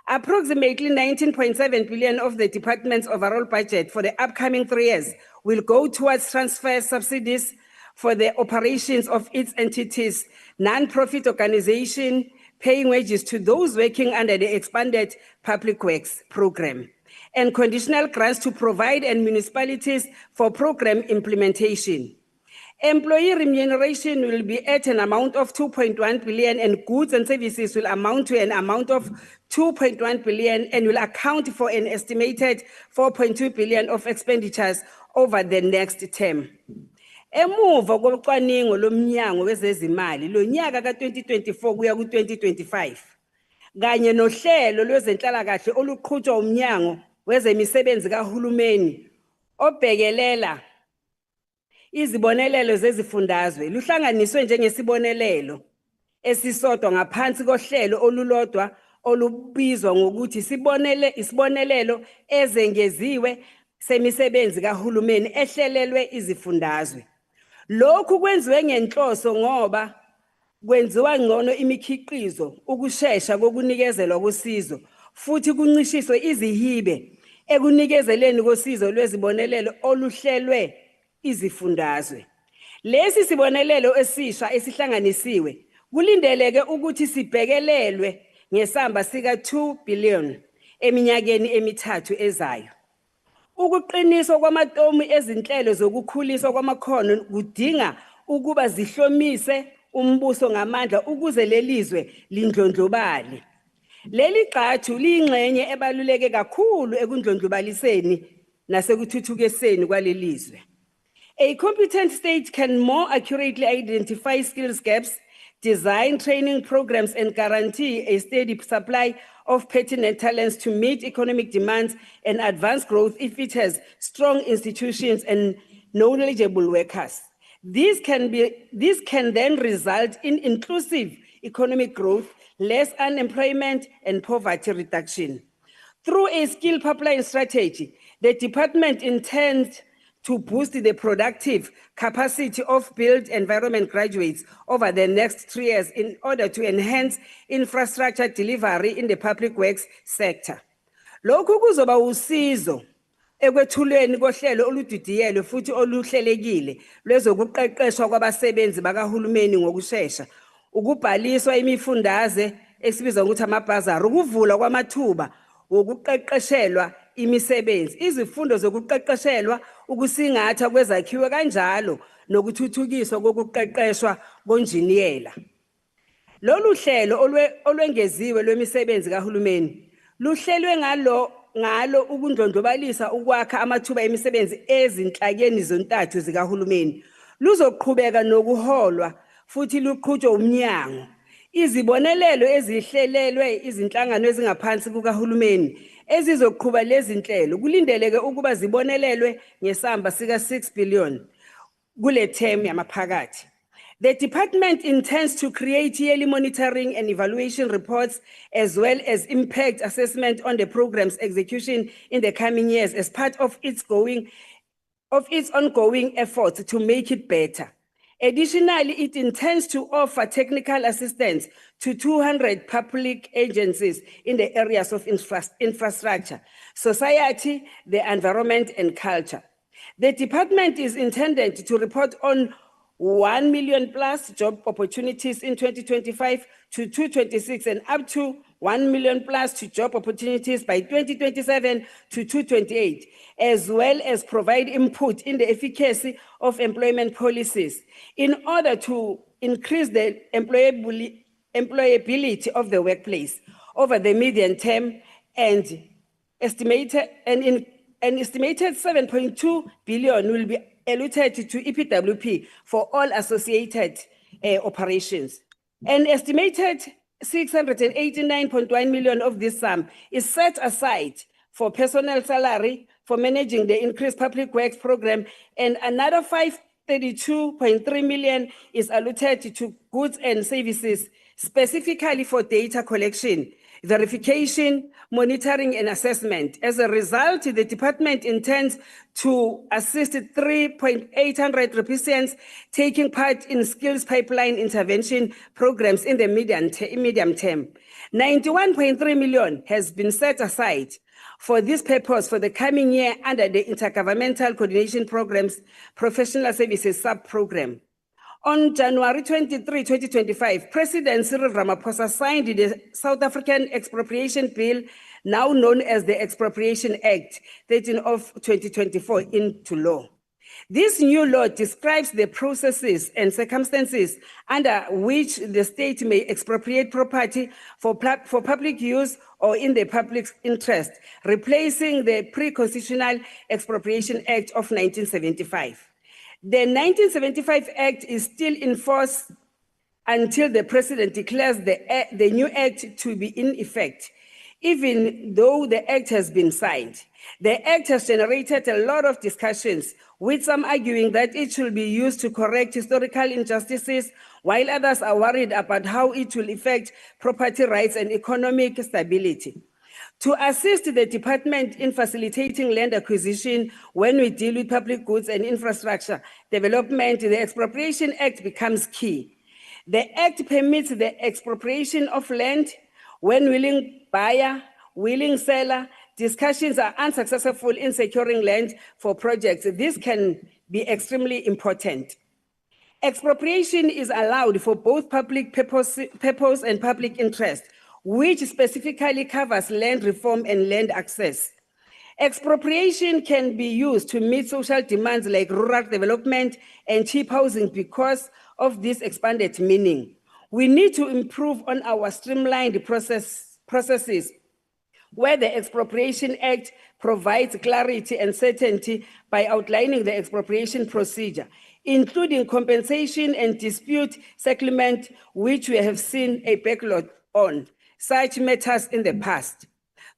[SPEAKER 3] Approximately 19.7 billion of the department's overall budget for the upcoming 3 years will go towards transfer subsidies for the operations of its entities, non-profit organization, paying wages to those working under the expanded public works program, and conditional grants to provide and municipalities for program implementation. Employee remuneration will be at an amount of 2.1 billion and goods and services will amount to an amount of 2.1 billion and will account for an estimated 4.2 billion of expenditures over the next term. Emuva kocwaningo lomnyango wezezimali lonyaka ka2024 kuya ku2025 kanye nohlelo lwezenhlalakahle oluqhutshwa umnyango wezemisebenzi kahulumeni obhekelela izibonelelo zezifundazwe luhlanganiswe njengesibonelelo esisodwa ngaphansi kohlelo olulodwa olubizwa ngokuthi isibonelelo ezengeziwe semisebenzi kahulumeni ehlelelwe izifundazwe. Lokhu kwenziwe ngenhloso ngoba kwenziwa ngcono imikhiqizo ukushesha kokunikezelwa kosizo futhi kuncishiswe izihibe ekunikezeleni kosizo lwezibonelelo oluhlelwe izifundazwe. Lesi sibonelelo esisha esihlanganisiwe kulindeleke ukuthi sibhekelelwe ngesamba sika 2 billion eminyakeni emithathu ezayo. Ukuqiniswa kwamatomu ezinhlelo zokukhuliswa kwamakhono kudinga ukuba zihlomise umbuso ngamandla ukuze lelizwe lindlondlobale. Leli gxathu liyingxenye ebaluleke kakhulu ekundlondlobaliseni nasekuthuthukiseni kwalelizwe. A competent state can more accurately identify skills gaps, design training programs, and guarantee a steady supply of pertinent talents to meet economic demands and advance growth if it has strong institutions and knowledgeable workers. This can then result in inclusive economic growth, less unemployment, and poverty reduction. Through a skill pipeline strategy, the department intends to boost the productive capacity of built environment graduates over the next 3 years in order to enhance infrastructure delivery in the public works sector. Lokhu kuzoba usizo ekwethulweni kohlelo oludidiyelwe futhi oluhlelekile lwezokuqeqeshwa kwabasebenzi bakahulumeni ngokushesha, ukubhaliswa imifundaze esibizwa ngokuthi amabhazari, ukuvula kwamathuba wokuqeqeshelwa imisebenzi, izifundo zokuqeqeshelwa, ukusingatha kwezakhiwo kanjalo nokuthuthukiswa kokuqeqeshwa konjiniyela. Lolu hlelo olwengeziwe lwemisebenzi kahulumeni luhlelwe ngalo ukundlondlobalisa ukwakha amathuba emisebenzi ezinhlakeni zontathu zikahulumeni. Luzoqhubeka nokuholwa futhi luqhutshwe umnyango. Izibonelelo ezihlelelwe izinhlangano ezingaphansi kukahulumeni ezizoqhuba lezi nhlelo kulindeleke ukuba zibonelelwe ngesamba sika 6 billion kule term yamaphakathi. The department intends to create yearly monitoring and evaluation reports as well as impact assessment on the program's execution in the coming years as part of its ongoing efforts to make it better. Additionally, it intends to offer technical assistance to 200 public agencies in the areas of infrastructure, society, the environment, and culture. The department is intended to report on 1 million plus job opportunities in 2025 to 2026 and up to 1 million plus to job opportunities by 2027 to 2028, as well as provide input in the efficacy of employment policies in order to increase the employability of the workplace over the medium term, and an estimated 7.2 billion will be allocated to EPWP for all associated operations. An estimated 689.1 million of this sum is set aside for personnel salary for managing the increased public works program, and another 532.3 million is allocated to goods and services, specifically for data collection, verification, monitoring, and assessment. As a result, the department intends to assist 3,800 recipients taking part in skills pipeline intervention programs in the medium term. 91.3 million has been set aside for this purpose for the coming year under the Intergovernmental Coordination Program's Professional Services Sub-Program. On January 23, 2025, President Cyril Ramaphosa signed the South African Expropriation Bill, now known as the Expropriation Act 13 of 2024, into law. This new law describes the processes and circumstances under which the state may expropriate property for public use or in the public interest, replacing the pre-constitutional Expropriation Act of 1975. The 1975 Act is still in force until the President declares the new Act to be in effect, even though the Act has been signed. The Act has generated a lot of discussions, with some arguing that it should be used to correct historical injustices, while others are worried about how it will affect property rights and economic stability. To assist the department in facilitating land acquisition when we deal with public goods and infrastructure development, the Expropriation Act becomes key. The Act permits the expropriation of land when willing buyer, willing seller, discussions are unsuccessful in securing land for projects. This can be extremely important. Expropriation is allowed for both public purpose and public interest, which specifically covers land reform and land access. Expropriation can be used to meet social demands like rural development and cheap housing because of this expanded meaning. We need to improve on our streamlined processes where the Expropriation Act provides clarity and certainty by outlining the expropriation procedure, including compensation and dispute settlement, which we have seen a backlog on such matters in the past.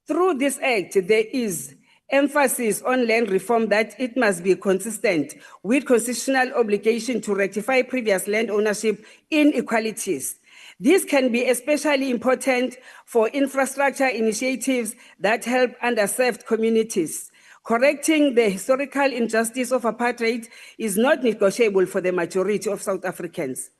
[SPEAKER 3] Through this act, there is emphasis on land reform that it must be consistent with constitutional obligation to rectify previous land ownership inequalities. This can be especially important for infrastructure initiatives that help underserved communities. Correcting the historical injustice of apartheid is not negotiable for the majority of South Africans.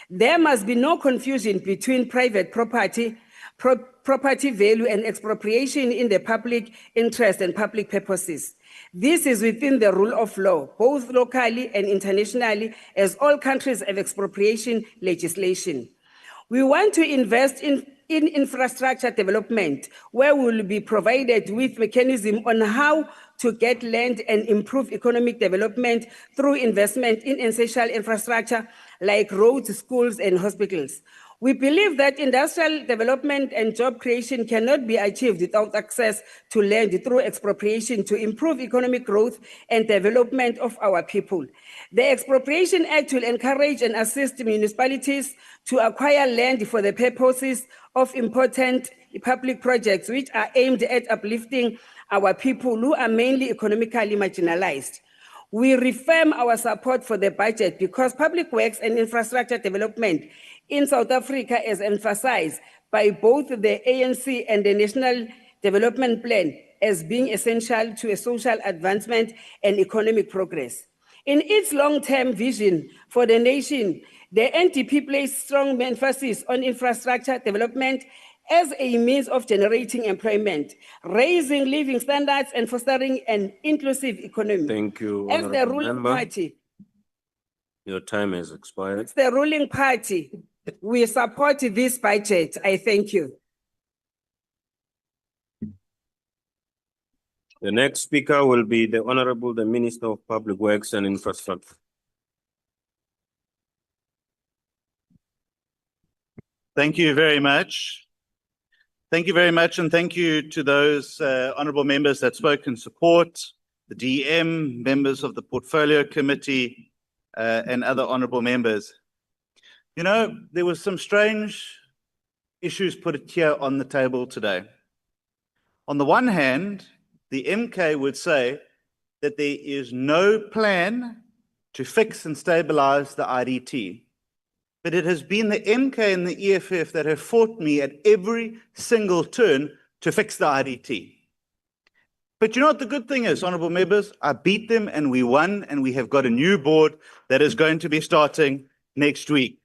[SPEAKER 3] There must be no confusion between private property value and expropriation in the public interest and public purposes. This is within the rule of law, both locally and internationally, as all countries have expropriation legislation. We want to invest in infrastructure development, where we will be provided with mechanism on how to get land and improve economic development through investment in essential infrastructure like roads, schools, and hospitals. We believe that industrial development and job creation cannot be achieved without access to land through expropriation to improve economic growth and development of our people. The Expropriation Act will encourage and assist municipalities to acquire land for the purposes of important public projects which are aimed at uplifting our people who are mainly economically marginalized. We reaffirm our support for the budget because public works and infrastructure development in South Africa is emphasized by both the ANC and the National Development Plan as being essential to a social advancement and economic progress. In its long-term vision for the nation, the NDP placed strong emphasis on infrastructure development as a means of generating employment, raising living standards, and fostering an inclusive economy.
[SPEAKER 13] Thank you,
[SPEAKER 3] As the
[SPEAKER 13] Honorable
[SPEAKER 3] ruling
[SPEAKER 13] Member.
[SPEAKER 3] party,
[SPEAKER 13] Your time has expired.
[SPEAKER 3] as the ruling party, we support this budget. I thank you.
[SPEAKER 13] The next speaker will be the Honorable the Minister of Public Works and Infrastructure.
[SPEAKER 4] Thank you very much. Thank you very much, and thank you to those honourable members that spoke in support, the DM, members of the Portfolio Committee, and other honourable members. You know, there were some strange issues put here on the table today. On the one hand, the MK would say that there is no plan to fix and stabilise the IDT. But it has been the MK and the EFF that have fought me at every single turn to fix the IDT. But you know what the good thing is, honourable members? I beat them and we won, and we have got a new board that is going to be starting next week.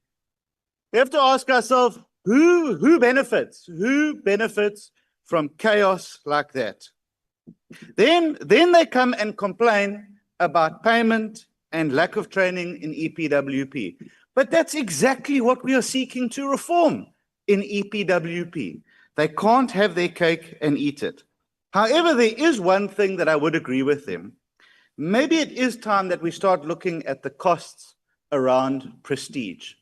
[SPEAKER 4] We have to ask ourselves, who benefits? Who benefits from chaos like that? Then they come and complain about payment and lack of training in EPWP. But that's exactly what we are seeking to reform in EPWP. They can't have their cake and eat it. However, there is one thing that I would agree with them. Maybe it is time that we start looking at the costs around prestige.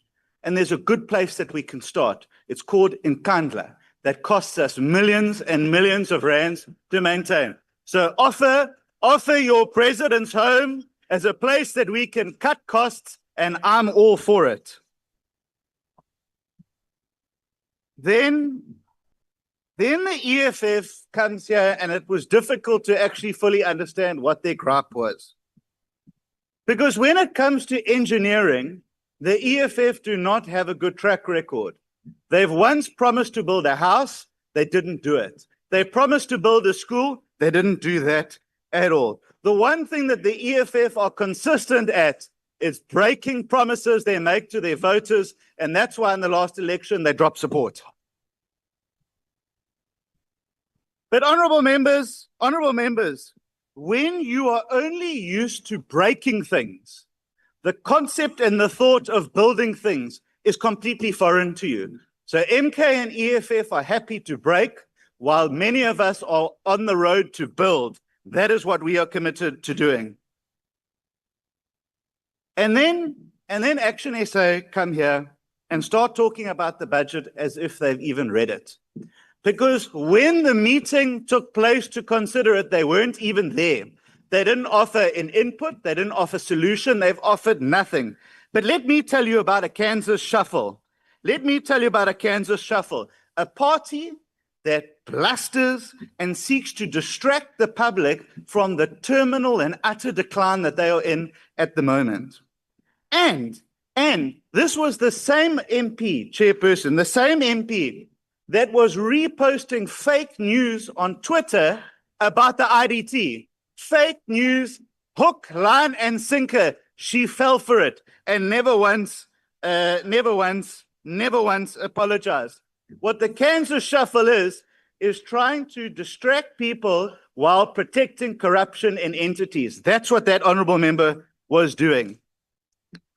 [SPEAKER 4] And there's a good place that we can start. It's called Nkandla. That costs us millions and millions of rands to maintain. So offer your president's home as a place that we can cut costs, and I'm all for it. Then the EFF comes here, and it was difficult to actually fully understand what their gripe was. Because when it comes to engineering, the EFF do not have a good track record. They've once promised to build a house, they didn't do it. They promised to build a school, they didn't do that at all. The one thing that the EFF are consistent at is breaking promises they make to their voters, and that's why in the last election they dropped support. But honourable members, when you are only used to breaking things, the concept and the thought of building things is completely foreign to you. So MK and EFF are happy to break, while many of us are on the road to build. That is what we are committed to doing. And then Action SA come here and start talking about the budget as if they've even read it. Because when the meeting took place to consider it, they weren't even there. They didn't offer an input, they didn't offer solution, they've offered nothing. But let me tell you about a Kansas shuffle. A party that blusters and seeks to distract the public from the terminal and utter decline that they are in at the moment. And this was the same MP, chairperson, the same MP that was reposting fake news on Twitter about the IDT. Fake news, hook, line, and sinker. She fell for it and never once apologized. What the Kansas shuffle is trying to distract people while protecting corruption in entities. That's what that honourable member was doing.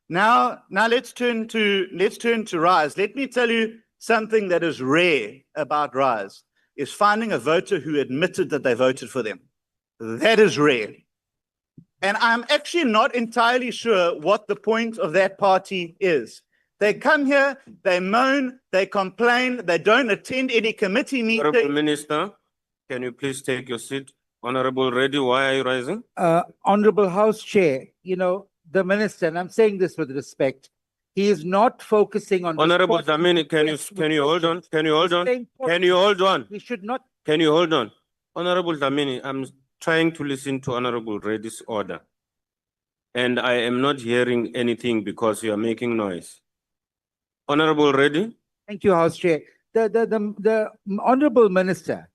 [SPEAKER 4] Now let's turn to RISE. Let me tell you something that is rare about RISE, is finding a voter who admitted that they voted for them. That is rare. And I'm actually not entirely sure what the point of that party is. They come here, they moan, they complain, they don't attend any committee meeting.
[SPEAKER 13] Honourable Minister, can you please take your seat? Honourable Reddy, why are you rising?
[SPEAKER 18] Honourable House Chair, you know, the Minister, and I'm saying this with respect, he is not focusing on...
[SPEAKER 13] Honourable Dlamini, can you hold on? Can you hold on?
[SPEAKER 18] We should not...
[SPEAKER 13] Can you hold on? Honourable Dlamini, I'm trying to listen to Honourable Reddy's order. And I am not hearing anything because you are making noise. Honourable Reddy?
[SPEAKER 18] Thank you, House Chair. The Honourable Minister,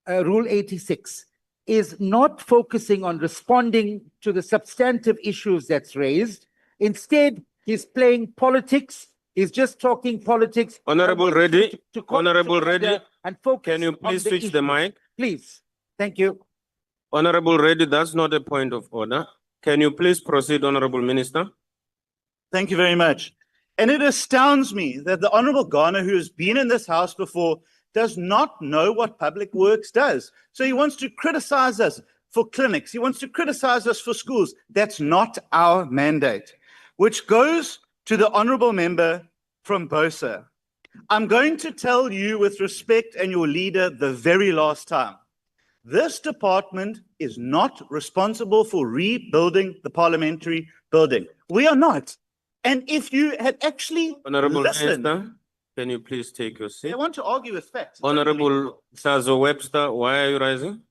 [SPEAKER 18] Rule 86, is not focusing on responding to the substantive issues that's raised. Instead, he's playing politics. He's just talking politics.
[SPEAKER 13] Honourable Reddy, Honourable Reddy,
[SPEAKER 18] and focus.
[SPEAKER 13] Can you please switch the mic?
[SPEAKER 18] Please. Thank you.
[SPEAKER 13] Honourable Reddy, that's not a point of order. Can you please proceed, Honourable Minister?
[SPEAKER 4] Thank you very much. And it astounds me that the Honourable Garner, who has been in this house before, does not know what Public Works does. So he wants to criticize us for clinics. He wants to criticize us for schools. That's not our mandate. Which goes to the Honourable Member from Bosa. I'm going to tell you with respect and your leader the very last time. This department is not responsible for rebuilding the parliamentary building. We are not. And if you had actually
[SPEAKER 13] Honorable
[SPEAKER 4] listened,
[SPEAKER 13] Minister, can you please take your seat?
[SPEAKER 4] I want to argue with facts.
[SPEAKER 13] Honorable Sazo Webster, why are you rising?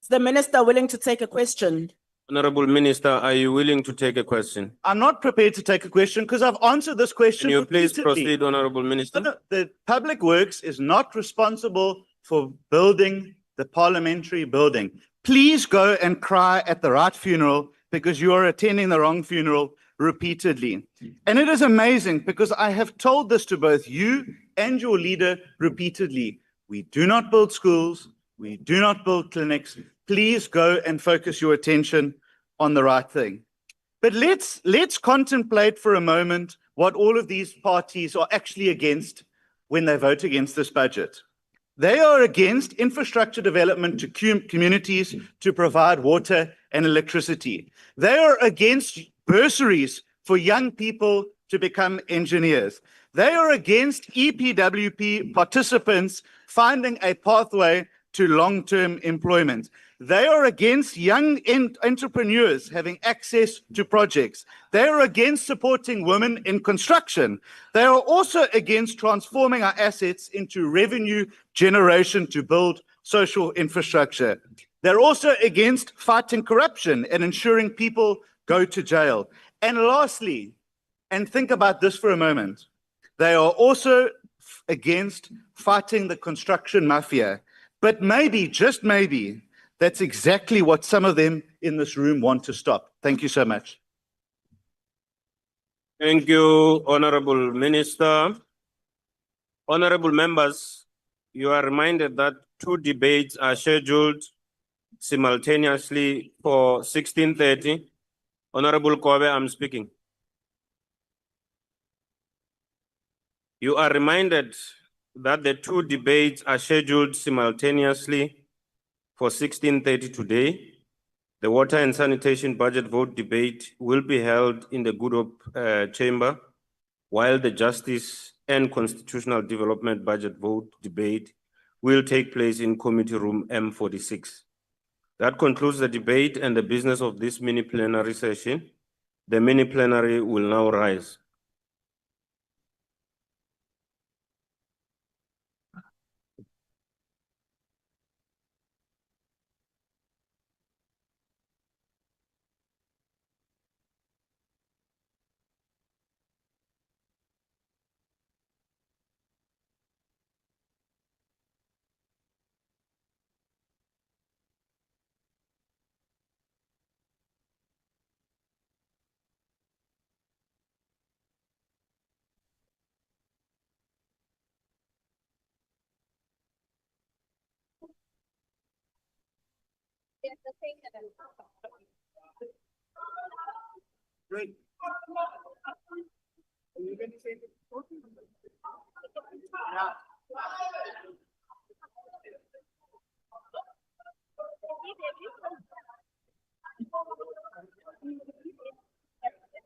[SPEAKER 16] Is the minister willing to take a question?
[SPEAKER 13] Honorable Minister, are you willing to take a question?
[SPEAKER 4] I'm not prepared to take a question because I've answered this question
[SPEAKER 13] Can you please
[SPEAKER 4] repeatedly.
[SPEAKER 13] proceed, Honorable Minister?
[SPEAKER 4] No, the Public Works is not responsible for building the parliamentary building. Please go and cry at the right funeral because you are attending the wrong funeral repeatedly. And it is amazing because I have told this to both you and your leader repeatedly. We do not build schools. We do not build clinics. Please go and focus your attention on the right thing. But let's contemplate for a moment what all of these parties are actually against when they vote against this budget. They are against infrastructure development to communities to provide water and electricity. They are against bursaries for young people to become engineers. They are against EPWP participants finding a pathway to long-term employment. They are against young entrepreneurs having access to projects. They are against supporting women in construction. They are also against transforming our assets into revenue generation to build social infrastructure. They're also against fighting corruption and ensuring people go to jail. And lastly, and think about this for a moment, they are also against fighting the construction mafia. But maybe, just maybe, that's exactly what some of them in this room want to stop. Thank you so much.
[SPEAKER 13] Thank you, Honorable Minister. Honorable members, you are reminded that 2 debates are scheduled simultaneously for 16:30. Honorable Kobe, I'm speaking. You are reminded that the 2 debates are scheduled simultaneously for 16:30 today. The water and sanitation budget vote debate will be held in the Good Hope chamber, while the justice and constitutional development budget vote debate will take place in committee room M46. That concludes the debate and the business of this mini plenary session. The mini plenary will now rise.
[SPEAKER 4] Great.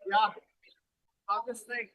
[SPEAKER 4] Yeah. Obviously.